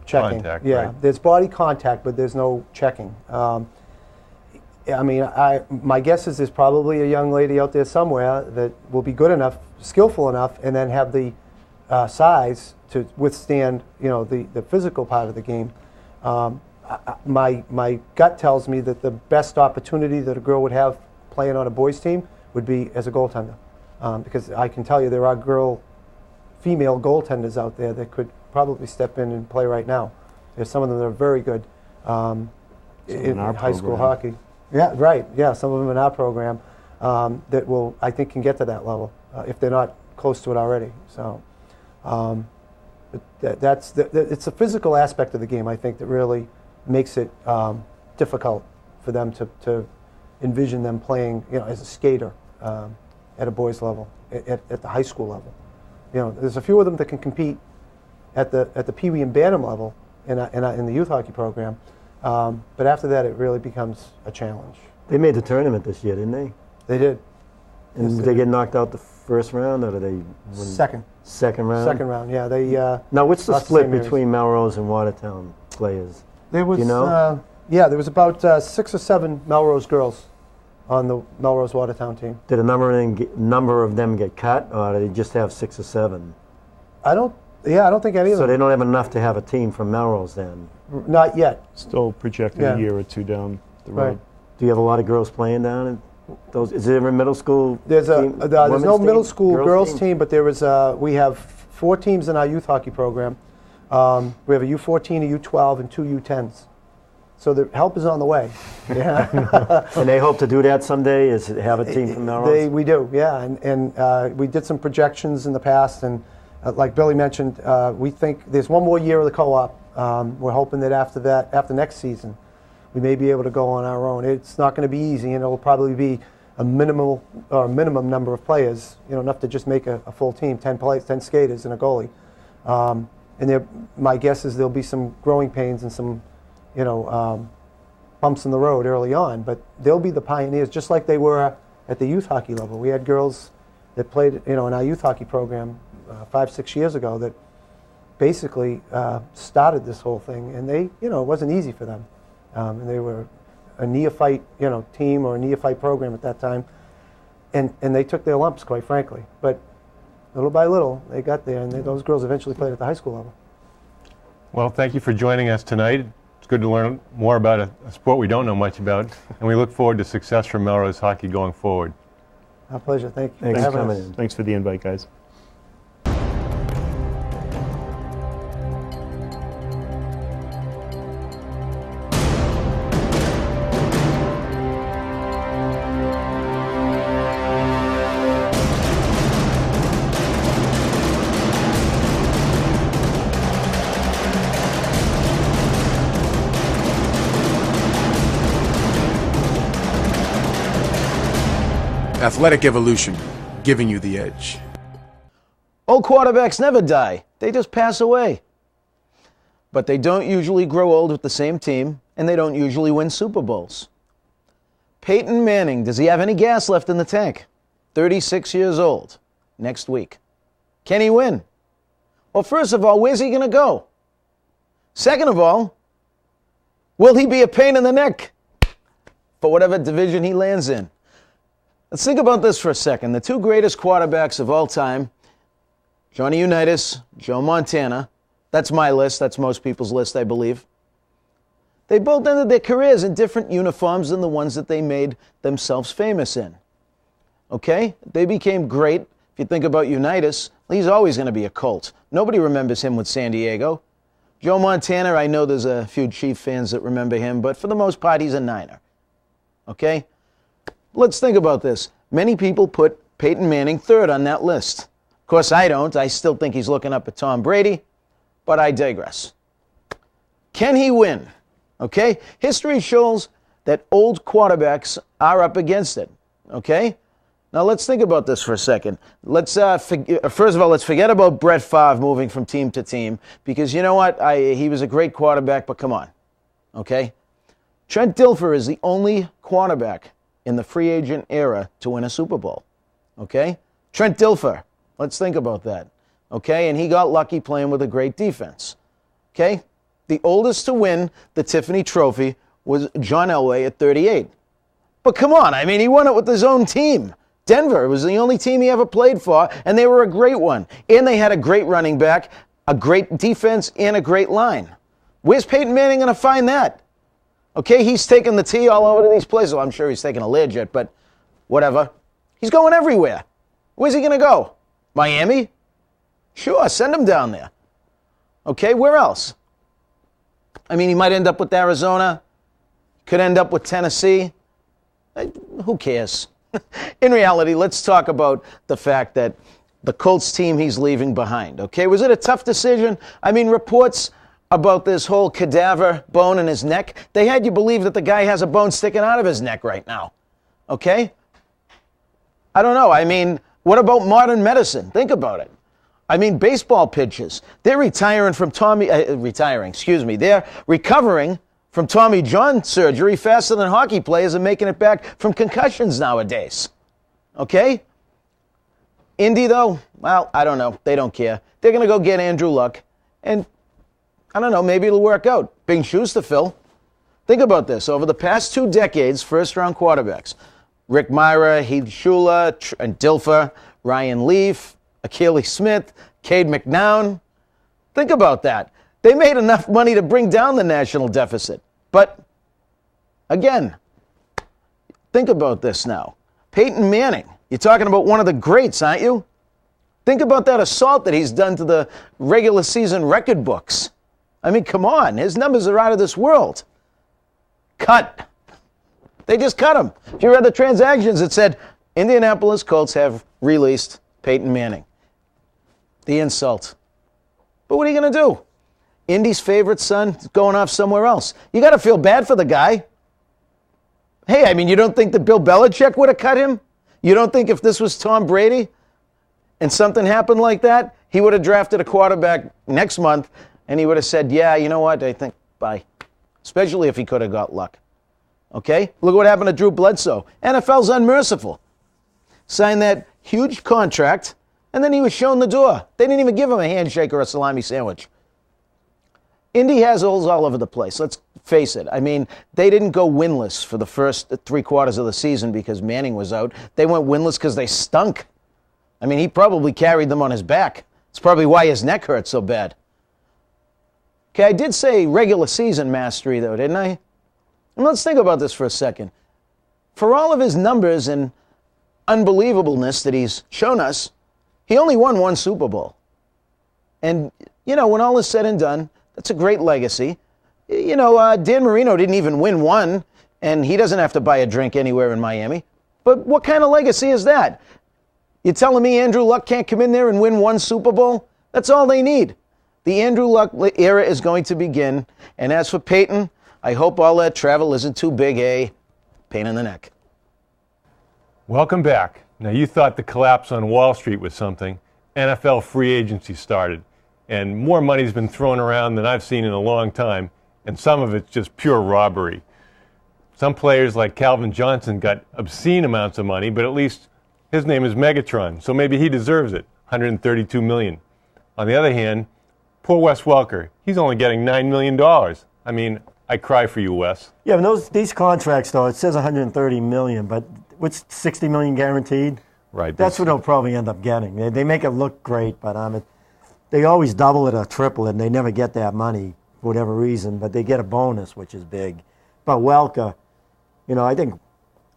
checking. Contact, yeah, right. There's body contact, but there's no checking. I mean, my guess is there's probably a young lady out there somewhere that will be good enough, skillful enough, and then have the size to withstand, the physical part of the game. My gut tells me that the best opportunity that a girl would have playing on a boys' team would be as a goaltender, because I can tell you there are female goaltenders out there that could probably step in and play right now. There's some of them that are very good in high school hockey. Yeah, right. Yeah, some of them in our program that will, I think, can get to that level if they're not close to it already. So it's a physical aspect of the game, I think, that really makes it difficult for them to envision them playing, as a skater at a boys level, at the high school level. There's a few of them that can compete at the Pee Wee and Bantam level in the youth hockey program. But after that, it really becomes a challenge. They made the tournament this year, didn't they? They did. And Yes, did they get knocked out the first round, or did they win? Second. Second round? Second round, yeah. They. Now, what's the lost the split same areas. between Melrose and Watertown players? There was, Do you know? Yeah, there was about 6 or 7 Melrose girls on the Melrose Watertown team. Did a number of them get cut, or did they just have 6 or 7? I don't think any of So them. they don't have enough to have a team from Melrose then? Not yet. Still projected Yeah. a year or 2 down the road. Right. Do you have a lot of girls playing down in those? Is there a middle school There's team, there's women's no team, middle school girls team, but there is we have 4 teams in our youth hockey program. We have a U14, a U12, and 2 U10s. So the help is on the way. Yeah. And they hope to do that someday, is have a team from Melrose? We do, yeah. And we did some projections in the past, and like Billy mentioned, we think there's one more year of the co-op. We're hoping that after next season, we may be able to go on our own. It's not going to be easy, and it'll probably be a minimum number of players, enough to just make a full team, 10 players, 10 skaters and a goalie. And my guess is there'll be some growing pains and some, bumps in the road early on, but they'll be the pioneers, just like they were at the youth hockey level. We had girls that played, in our youth hockey program 5-6 years ago that basically started this whole thing, and they, it wasn't easy for them. And they were a neophyte, team or a neophyte program at that time, and they took their lumps, quite frankly. But little by little, they got there, and those girls eventually played at the high school level. Well, thank you for joining us tonight. It's good to learn more about a sport we don't know much about, and we look forward to success for Melrose Hockey going forward. Our pleasure. Thank you. Thanks for for having coming us. in. Thanks for the invite, guys. Athletic evolution, giving you the edge. Old quarterbacks never die. They just pass away. But they don't usually grow old with the same team, and they don't usually win Super Bowls. Payton Manning, does he have any gas left in the tank? 36 years old. Next week. Can he win? Well, first of all, where's he going to go? Second of all, will he be a pain in the neck for whatever division he lands in? Let's think about this for a second. The two greatest quarterbacks of all time, Johnny Unitas, Joe Montana. That's my list. That's most people's list, I believe. They both ended their careers in different uniforms than the ones that they made themselves famous in. Okay? They became great. If you think about Unitas, he's always going to be a Colt. Nobody remembers him with San Diego. Joe Montana, I know there's a few Chief fans that remember him, but for the most part, he's a Niner. Okay? Let's think about this. Many people put Payton Manning third on that list. Of course, I don't. I still think he's looking up at Tom Brady, but I digress. Can he win? Okay? History shows that old quarterbacks are up against it. Okay? Now, let's think about this for a second. Let's first of all, let's forget about Brett Favre moving from team to team, because you know what? He was a great quarterback, but come on. Okay? Trent Dilfer is the only quarterback in the free agent era to win a Super Bowl. Okay? Trent Dilfer. Let's think about that. Okay? And he got lucky playing with a great defense. Okay? The oldest to win the Tiffany Trophy was John Elway at 38. But come on, I mean, he won it with his own team. Denver was the only team he ever played for, and they were a great one. And they had a great running back, a great defense, and a great line. Where's Payton Manning going to find that? Okay, he's taking the T all over to these places. Well, I'm sure he's taking a Learjet, but whatever. He's going everywhere. Where's he going to go? Miami? Sure, send him down there. Okay, where else? I mean, he might end up with Arizona. Could end up with Tennessee. Who cares? In reality, let's talk about the fact that the Colts team he's leaving behind. Okay, was it a tough decision? I mean, reports about this whole cadaver bone in his neck, they had you believe that the guy has a bone sticking out of his neck right now. Okay? I don't know. I mean, what about modern medicine? Think about it. I mean, baseball pitchers, they're recovering from Tommy John surgery faster than hockey players are making it back from concussions nowadays. Okay? Indy, though, well, I don't know. They don't care. They're going to go get Andrew Luck, and I don't know, maybe it'll work out. Big shoes to fill. Think about this. Over the past 2 decades, first-round quarterbacks, Rick Myra, Heath Shula, and Dilfer, Ryan Leaf, Akili Smith, Cade McNown. Think about that. They made enough money to bring down the national deficit. But, again, think about this now. Payton Manning, you're talking about one of the greats, aren't you? Think about that assault that he's done to the regular season record books. I mean, come on. His numbers are out of this world. Cut. They just cut him. If you read the transactions, it said, Indianapolis Colts have released Payton Manning. The insult. But what are you going to do? Indy's favorite son is going off somewhere else. You got to feel bad for the guy. Hey, I mean, you don't think that Bill Belichick would have cut him? You don't think if this was Tom Brady and something happened like that, he would have drafted a quarterback next month and he would have said, yeah, you know what, I think, bye. Especially if he could have got luck. Okay? Look what happened to Drew Bledsoe. NFL's unmerciful. Signed that huge contract, and then he was shown the door. They didn't even give him a handshake or a salami sandwich. Indy has holes all over the place. Let's face it. I mean, they didn't go winless for the first 3 quarters of the season because Manning was out. They went winless because they stunk. I mean, he probably carried them on his back. It's probably why his neck hurt so bad. Okay, I did say regular season mastery, though, didn't I? And let's think about this for a second. For all of his numbers and unbelievableness that he's shown us, he only won 1 Super Bowl. And, you know, when all is said and done, that's a great legacy. You know, Dan Marino didn't even win 1, and he doesn't have to buy a drink anywhere in Miami. But what kind of legacy is that? You're telling me Andrew Luck can't come in there and win 1 Super Bowl? That's all they need. The Andrew Luck era is going to begin. And as for Payton, I hope all that travel isn't too big a pain in the neck. Welcome back. Now, you thought the collapse on Wall Street was something. NFL free agency started, and more money's been thrown around than I've seen in a long time, and some of it's just pure robbery. Some players like Calvin Johnson got obscene amounts of money, but at least his name is Megatron, so maybe he deserves it, $132 million. On the other hand, poor Wes Welker, he's only getting $9 million. I mean, I cry for you, Wes. Yeah, but these contracts, though, it says $130 million, but what's $60 million guaranteed? Right. That's what they'll probably end up getting. They make it look great, but they always double it or triple it, and they never get that money for whatever reason, but they get a bonus, which is big. But Welker, you know, I think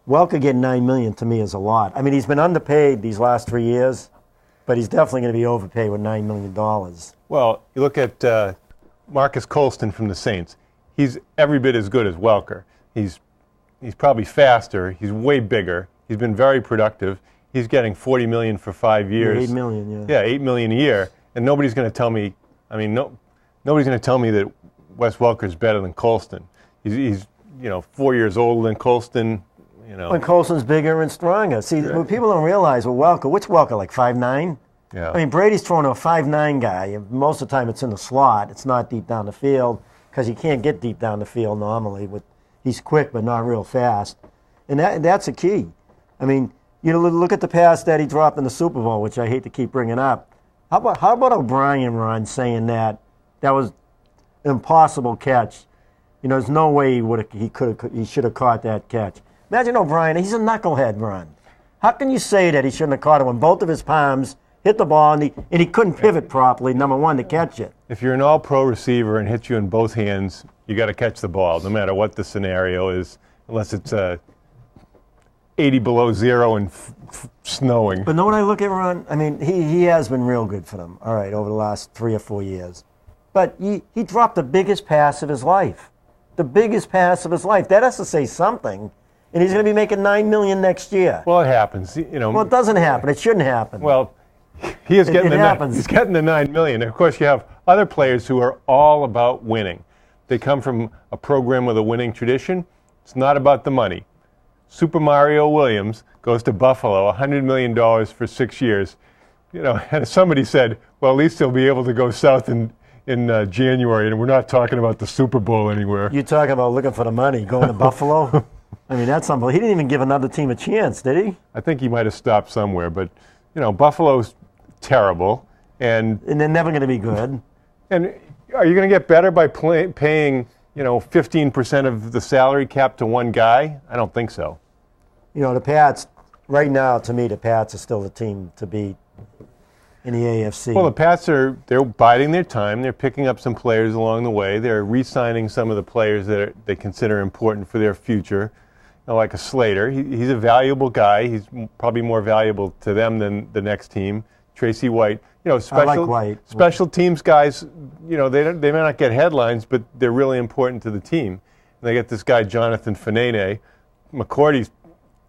Welker getting $9 million to me is a lot. I mean, he's been underpaid these last 3 years, but he's definitely going to be overpaid with $9 million. Well, you look at Marcus Colston from the Saints. He's every bit as good as Welker. He's probably faster. He's way bigger. He's been very productive. He's getting $40 million for 5 years. $8 million, yeah. Yeah, $8 million a year. And nobody's going to tell me. I mean, nobody's going to tell me that Wes Welker's better than Colston. He's 4 years older than Colston. You know. When Colston's bigger and stronger. See, what people don't realize with Welker, which Welker, like 5'9"? Yeah. I mean, Brady's throwing a 5'9" guy, and most of the time it's in the slot. It's not deep down the field, because he can't get deep down the field normally. He's quick, but not real fast. And that's a key. I mean, you know, look at the pass that he dropped in the Super Bowl, which I hate to keep bringing up. How about O'Brien, Ron, saying that was an impossible catch? You know, there's no way he should have caught that catch. Imagine O'Brien, he's a knucklehead, Ron. How can you say that he shouldn't have caught it when both of his palms hit the ball and he couldn't pivot properly, number one, to catch it? If you're an all-pro receiver and hits you in both hands, you got to catch the ball, no matter what the scenario is, unless it's 80 below zero and snowing. But know what I look at, Ron? I mean, he has been real good for them, all right, over the last 3 or 4 years. But he dropped the biggest pass of his life. The biggest pass of his life. That has to say something. And he's going to be making $9 million next year. Well, it happens. You know. Well, it doesn't happen. It shouldn't happen. Well, he's getting the $9 million. Of course, you have other players who are all about winning. They come from a program with a winning tradition. It's not about the money. Super Mario Williams goes to Buffalo, $100 million for 6 years. You know, and somebody said, well, at least he'll be able to go south in January, and we're not talking about the Super Bowl anywhere. You talking about looking for the money, going to Buffalo? I mean, that's unbelievable. He didn't even give another team a chance, did he? I think he might have stopped somewhere, but, you know, Buffalo's terrible. And they're never going to be good. And are you going to get better by paying, 15% of the salary cap to one guy? I don't think so. You know, the Pats, right now, to me, the Pats are still the team to beat in the AFC. Well, the Pats they're biding their time. They're picking up some players along the way. They're re-signing some of the players that they consider important for their future. Like a Slater. He's a valuable guy. He's probably more valuable to them than the next team. Tracy White. I like White. Special teams guys, they may not get headlines, but they're really important to the team. And they get this guy, Jonathan Fanene. McCourty,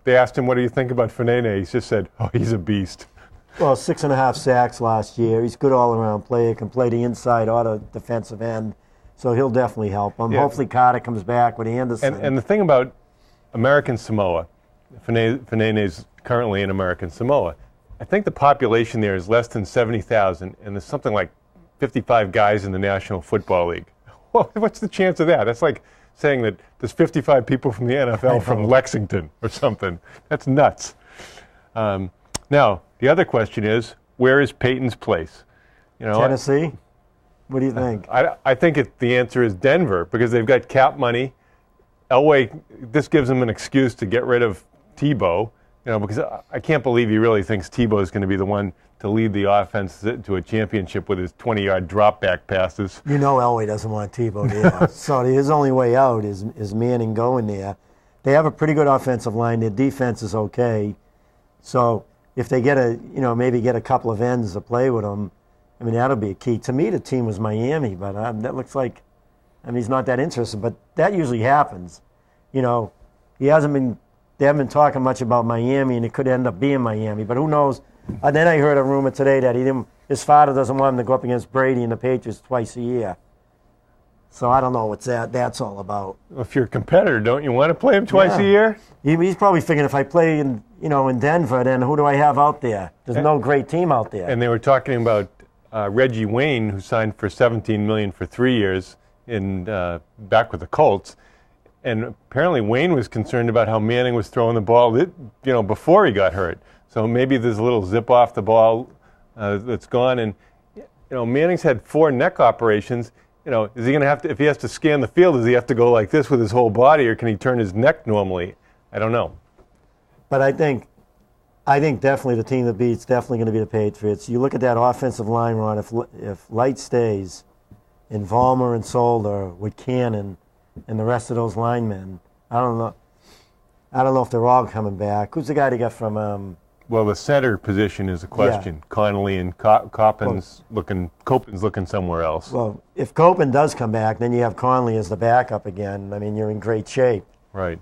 they asked him, what do you think about Fanene? He just said, oh, he's a beast. Well, 6.5 sacks last year. He's a good all-around player, can play the inside or the defensive end. So he'll definitely help him. Yeah. Hopefully Carter comes back with Anderson. And the thing about American Samoa. Fanene's currently in American Samoa. I think the population there is less than 70,000, and there's something like 55 guys in the National Football League. Well, what's the chance of that? That's like saying that there's 55 people from the NFL from Lexington or something. That's nuts. Now, the other question is, where is Payton's place? You know, Tennessee? What do you think? I think the answer is Denver, because they've got cap money. Elway, this gives them an excuse to get rid of Tebow, you know, because I can't believe he really thinks Tebow is going to be the one to lead the offense to a championship with his 20-yard drop-back passes. You know Elway doesn't want Tebow there. So his only way out is Manning going there. They have a pretty good offensive line. Their defense is okay. So if they maybe get a couple of ends to play with them, I mean, that'll be a key. To me, the team was Miami, but that looks like, he's not that interested. But that usually happens. You know, they haven't been talking much about Miami, and it could end up being Miami. But who knows? And then I heard a rumor today that his father doesn't want him to go up against Brady and the Patriots twice a year. So I don't know what that's all about. If you're a competitor, don't you want to play him twice a year? He's probably thinking, if I play in Denver, then who do I have out there? There's no great team out there. And they were talking about Reggie Wayne, who signed for $17 million for 3 years back with the Colts. And apparently Wayne was concerned about how Manning was throwing the ball, before he got hurt. So maybe there's a little zip off the ball that's gone. And Manning's had 4 neck operations. Is he going to have to, if he has to scan the field, does he have to go like this with his whole body, or can he turn his neck normally? I don't know. But I think definitely the team that beats definitely going to be the Patriots. You look at that offensive line, Ron. If Light stays, and Vollmer and Solder with Cannon and the rest of those linemen, I don't know if they're all coming back. Who's the guy they got from? Well, the center position is a question. Yeah. Connolly and Copen's looking somewhere else. Well, if Copen does come back, then you have Connolly as the backup again. I mean, you're in great shape. Right.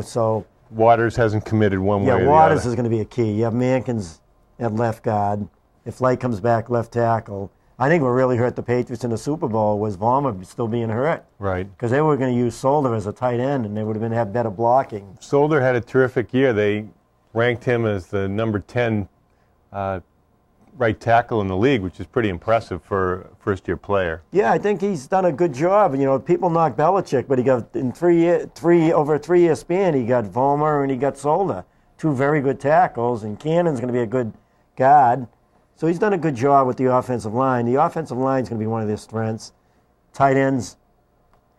So. Waters hasn't committed one way or the other. Yeah, Waters is going to be a key. You have Mankins at left guard. If Light comes back, left tackle. I think what really hurt the Patriots in the Super Bowl was Vollmer still being hurt. Right. Because they were going to use Solder as a tight end, and they would have had better blocking. Solder had a terrific year. They ranked him as the number 10 right tackle in the league, which is pretty impressive for a first-year player. Yeah, I think he's done a good job. People knock Belichick, but he got over a 3-year span, he got Vollmer and he got Solder, 2 very good tackles, and Cannon's going to be a good guard. So he's done a good job with the offensive line. The offensive line is going to be one of their strengths. Tight ends,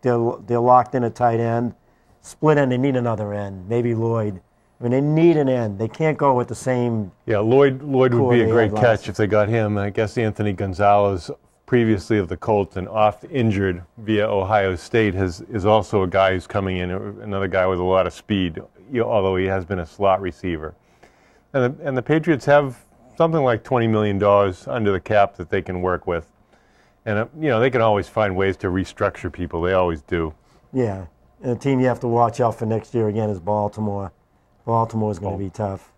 they're locked in at tight end. Split end, they need another end, maybe Lloyd. I mean, they need an end. They can't go with the same. Yeah, Lloyd would be a great catch if they got him. I guess Anthony Gonzalez, previously of the Colts and oft injured via Ohio State, is also a guy who's coming in, another guy with a lot of speed, although he has been a slot receiver. And the Patriots have something like $20 million under the cap that they can work with. And, they can always find ways to restructure people. They always do. Yeah. And the team you have to watch out for next year again is Baltimore. Baltimore is going to be tough.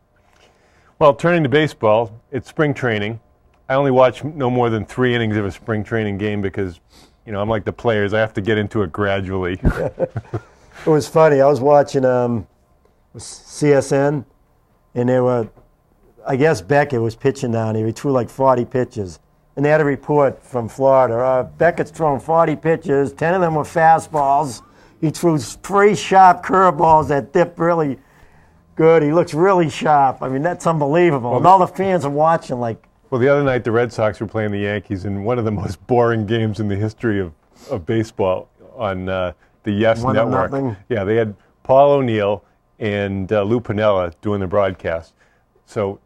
Well, turning to baseball, it's spring training. I only watch no more than 3 innings of a spring training game because, I'm like the players. I have to get into it gradually. It was funny. I was watching CSN, and I guess Beckett was pitching down here. He threw like 40 pitches. And they had a report from Florida. Beckett's thrown 40 pitches. 10 of them were fastballs. He threw 3 sharp curveballs that dipped really good. He looks really sharp. I mean, that's unbelievable. Well, and all the fans are watching like. Well, the other night the Red Sox were playing the Yankees in one of the most boring games in the history of baseball on the Yes Network. Yeah, they had Paul O'Neill and Lou Piniella doing the broadcast. So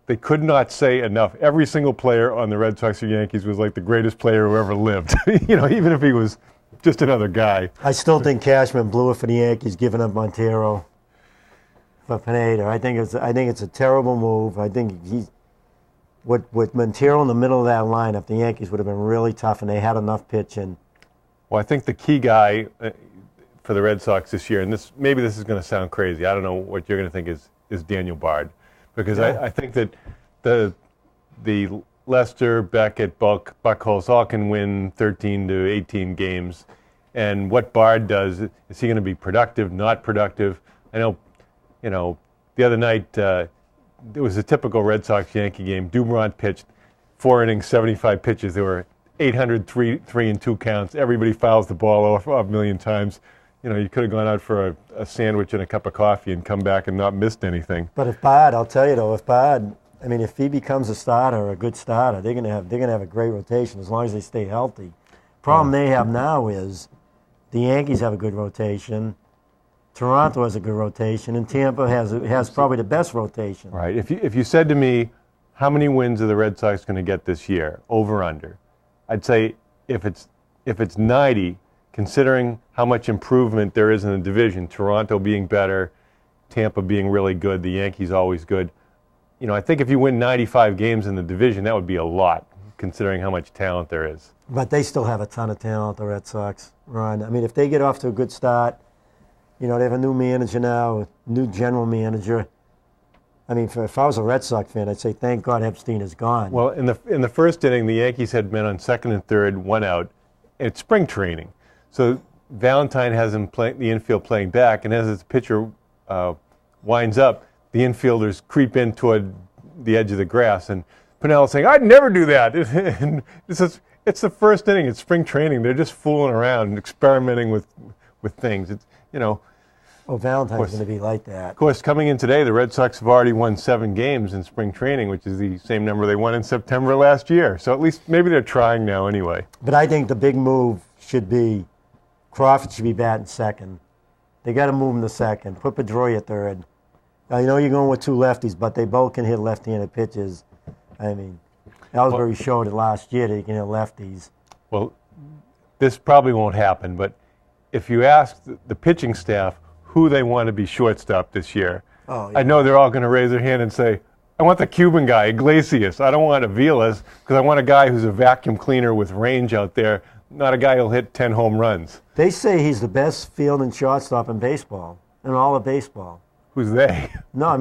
they could not say enough. Every single player on the Red Sox or Yankees was like the greatest player who ever lived. Even if he was just another guy. I still think Cashman blew it for the Yankees, giving up Montero for Pineda. I think it's a terrible move. I think with Montero in the middle of that lineup, the Yankees would have been really tough, and they had enough pitching. Well, I think the key guy for the Red Sox this year, and maybe this is going to sound crazy. I don't know what you're going to think is Daniel Bard, because I think that the Lester, Beckett, Buchholz all can win 13 to 18 games, and what Bard does. Is he going to be productive, not productive? I know, the other night it was a typical Red Sox-Yankee game. Dumont pitched 4 innings, 75 pitches. There were 803 3-2 counts. Everybody fouls the ball off a million times. You could have gone out for a sandwich and a cup of coffee and come back and not missed anything. But if Bard, I'll tell you though, if he becomes a starter, a good starter, they're gonna have a great rotation as long as they stay healthy. Problem they have now is the Yankees have a good rotation, Toronto has a good rotation, and Tampa has probably the best rotation. Right. If you said to me, how many wins are the Red Sox going to get this year, over under? I'd say if it's 90. Considering how much improvement there is in the division, Toronto being better, Tampa being really good, the Yankees always good. I think if you win 95 games in the division, that would be a lot, considering how much talent there is. But they still have a ton of talent, the Red Sox, Ron. If they get off to a good start, they have a new manager now, a new general manager. If I was a Red Sox fan, I'd say, thank God Epstein is gone. Well, in the first inning, the Yankees had men on second and third, 1 out. It's spring training. So Valentine has him the infield playing back, and as his pitcher winds up, the infielders creep in toward the edge of the grass, and Pinnell's saying, "I'd never do that." And it's the first inning. It's spring training. They're just fooling around and experimenting with things. Well, Valentine's going to be like that. Of course, coming in today, the Red Sox have already won 7 games in spring training, which is the same number they won in September last year. So at least maybe they're trying now anyway. But I think the big move should be Crawford should be batting second. They got to move him to second. Put Pedroia at third. I know you're going with 2 lefties, but they both can hit left-handed pitches. Ellsbury showed it last year that he can hit lefties. Well, this probably won't happen, but if you ask the pitching staff who they want to be shortstop this year, I know they're all going to raise their hand and say, I want the Cuban guy, Iglesias. I don't want Aviles because I want a guy who's a vacuum cleaner with range out there, not a guy who'll hit 10 home runs. They say he's the best field and shortstop in baseball, in all of baseball. Who's they? No,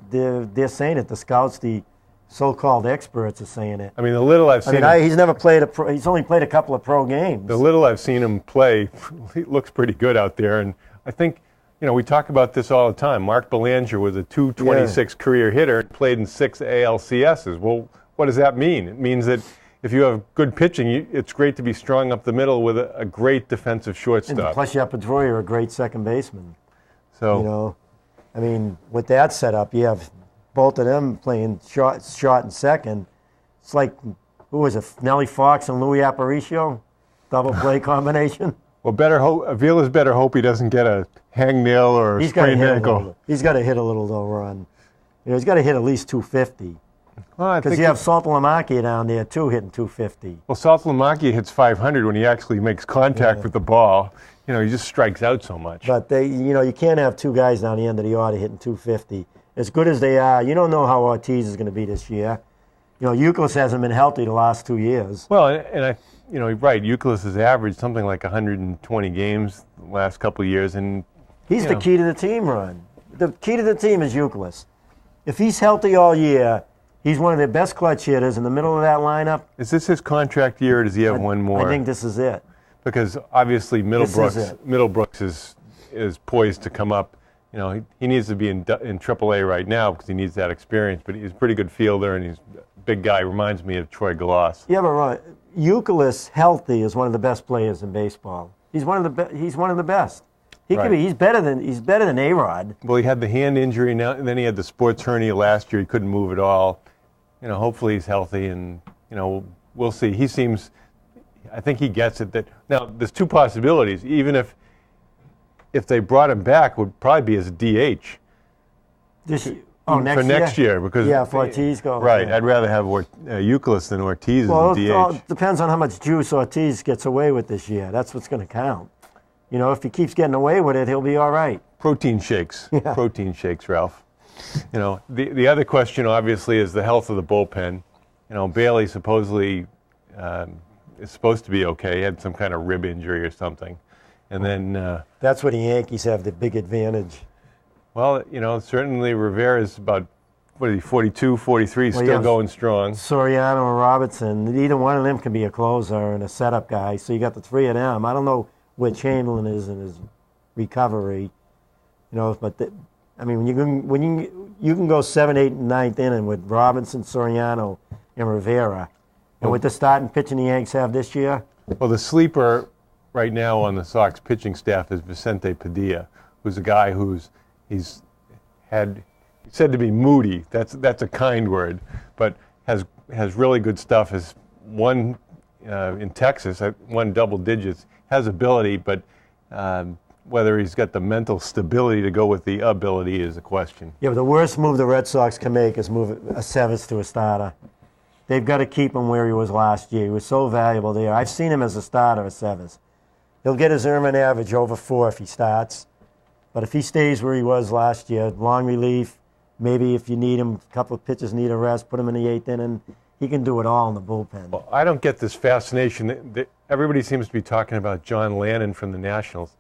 they're saying it. The scouts, the so-called experts are saying it. The little I've seen him, he's never played he's only played a couple of pro games. The little I've seen him play, he looks pretty good out there, and I think, we talk about this all the time. Mark Belanger was a .226 career hitter and played in 6 ALCSs. Well, what does that mean? It means that if you have good pitching, it's great to be strong up the middle with a great defensive shortstop. And plus you have Pedroia, a great second baseman. So, with that setup, you have both of them playing short and second. It's like, who was it, Nellie Fox and Louis Aparicio? Double play combination. Well, Aviles better hope he doesn't get a hangnail or a sprained ankle. He's got to hit a little, though, Ron. He's got to hit at least 250. Because you have Saltalamacchia down there, too, hitting 250. Well, Saltalamacchia hits 500 when he actually makes contact with the ball. He just strikes out so much. But you can't have 2 guys down the end of the order hitting 250. As good as they are, you don't know how Ortiz is going to be this year. Youkilis hasn't been healthy the last 2 years. Well, and right, Youkilis has averaged something like 120 games the last couple of years, and he's the key to the team, Ron. The key to the team is Youkilis. If he's healthy all year, he's one of the best clutch hitters in the middle of that lineup. Is this his contract year, or does he have one more? I think this is it. Because obviously Middlebrooks is poised to come up. He needs to be in AAA right now because he needs that experience. But he's a pretty good fielder, and he's a big guy. Reminds me of Troy Glass. Yeah, but Ron, Youkilis healthy is one of the best players in baseball. He's one of the best. He's better than A-Rod. Well, he had the hand injury now, and then he had the sports hernia last year. He couldn't move at all. Hopefully he's healthy, and we'll see. I think he gets it. That now there's 2 possibilities. Even if they brought him back, would probably be as a DH. Next year, because if Ortiz goes. Right, I'd rather have Youkilis than Ortiz as a DH. Well, it depends on how much juice Ortiz gets away with this year. That's what's going to count. If he keeps getting away with it, he'll be all right. Protein shakes. Yeah. Protein shakes, Ralph. The other question, obviously, is the health of the bullpen. Bailey supposedly is supposed to be okay. He had some kind of rib injury or something. And then... that's where the Yankees have the big advantage. Well, certainly Rivera's about, 42, 43, still going strong. Soriano and Robertson, either one of them can be a closer and a setup guy. So you got the 3 of them. I don't know where Chamberlain is in his recovery. But when you can go 7th, 8th, and 9th inning with Robinson, Soriano, and Rivera, and with the starting pitching the Yanks have this year. Well, the sleeper right now on the Sox pitching staff is Vicente Padilla, who's a guy he's said to be moody. That's a kind word, but has really good stuff. Has won in Texas, won double digits. Has ability, but whether he's got the mental stability to go with the ability is a question. Yeah, but the worst move the Red Sox can make is move a Sevis to a starter. They've got to keep him where he was last year. He was so valuable there. I've seen him as a starter at Sevis. He'll get his earned average over 4 if he starts. But if he stays where he was last year, long relief, maybe if you need him, a couple of pitchers need a rest, put him in the 8th inning, he can do it all in the bullpen. Well, I don't get this fascination. Everybody seems to be talking about John Lannon from the Nationals.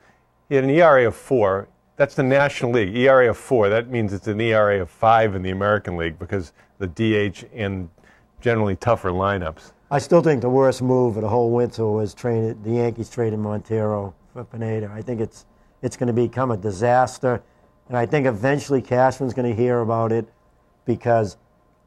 He had an ERA of 4. That's the National League. ERA of 4. That means it's an ERA of 5 in the American League because the DH and generally tougher lineups. I still think the worst move of the whole winter was the Yankees trading Montero for Pineda. I think it's going to become a disaster, and I think eventually Cashman's going to hear about it because.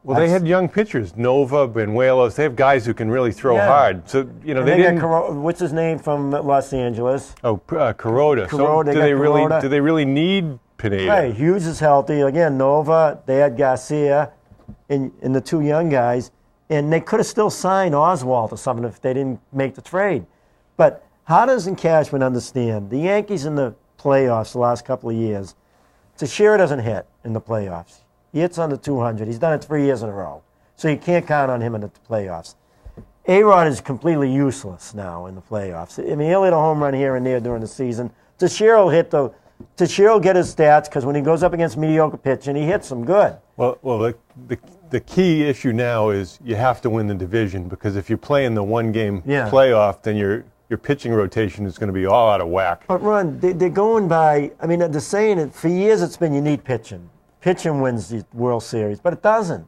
Well, they had young pitchers, Nova, Benuelos. They have guys who can really throw hard. So they didn't. What's his name from Los Angeles? Oh, Kuroda. So do they really need Pineda? Right, Hughes is healthy again. Nova. They had Garcia, and the 2 young guys, and they could have still signed Oswalt or something if they didn't make the trade. But how doesn't Cashman understand the Yankees in the playoffs the last couple of years? Teixeira doesn't hit in the playoffs. He hits under 200. He's done it 3 years in a row. So you can't count on him in the playoffs. A-Rod is completely useless now in the playoffs. I mean, he'll hit a home run here and there during the season. Teixeira will get his stats because when he goes up against mediocre pitching, he hits them good. Well, the key issue now is you have to win the division because if you play in the one-game playoff, then your pitching rotation is going to be all out of whack. But, Ron, they're going by, they're saying it, for years it's been you need pitching. Pitching wins the World Series, but it doesn't.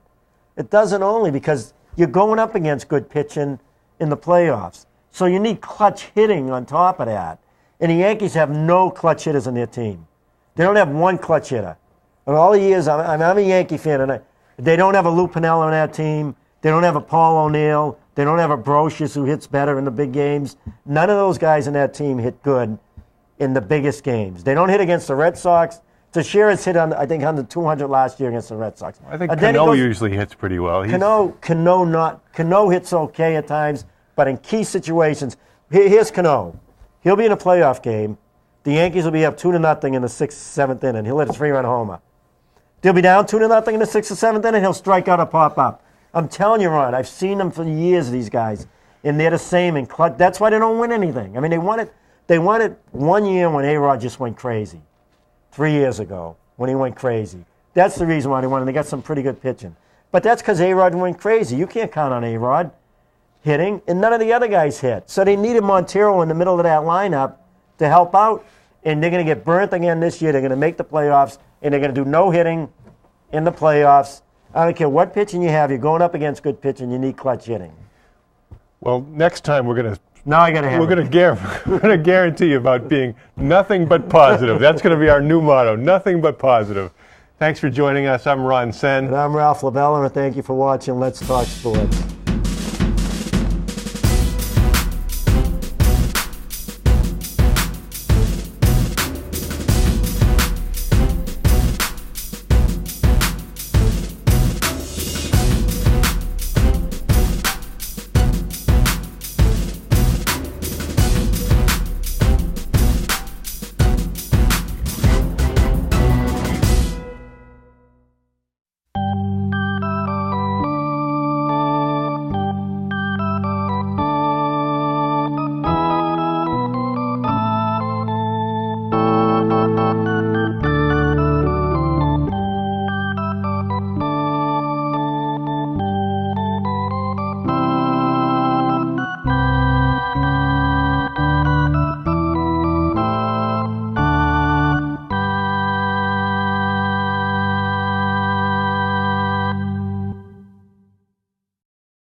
It doesn't only because you're going up against good pitching in the playoffs. So you need clutch hitting on top of that. And the Yankees have no clutch hitters on their team. They don't have one clutch hitter. In all the years, I'm a Yankee fan, and they don't have a Lou Piniella on that team. They don't have a Paul O'Neill. They don't have a Brocious who hits better in the big games. None of those guys in that team hit good in the biggest games. They don't hit against the Red Sox. Teixeira's hit I think under 200 last year against the Red Sox. I think Cano usually hits pretty well. Cano hits okay at times, but in key situations, here's Cano. He'll be in a playoff game. The Yankees will be up 2-0 in the 6th, 7th inning. He'll hit a 3-run homer. They'll be down 2-0 in the 6th or 7th inning. He'll strike out or pop up. I'm telling you, Ron, I've seen them for years, these guys, and they're the same. And that's why they don't win anything. They won it 1 year when A-Rod just went crazy. 3 years ago when he went crazy. That's the reason why they won, and they got some pretty good pitching. But that's because A-Rod went crazy. You can't count on A-Rod hitting, and none of the other guys hit. So they needed Montero in the middle of that lineup to help out, and they're going to get burnt again this year. They're going to make the playoffs, and they're going to do no hitting in the playoffs. I don't care what pitching you have. You're going up against good pitching. You need clutch hitting. Well, next time we're going to guarantee you about being nothing but positive. That's going to be our new motto, nothing but positive. Thanks for joining us. I'm Ron Sen. And I'm Ralph LaBella, and thank you for watching Let's Talk Sports.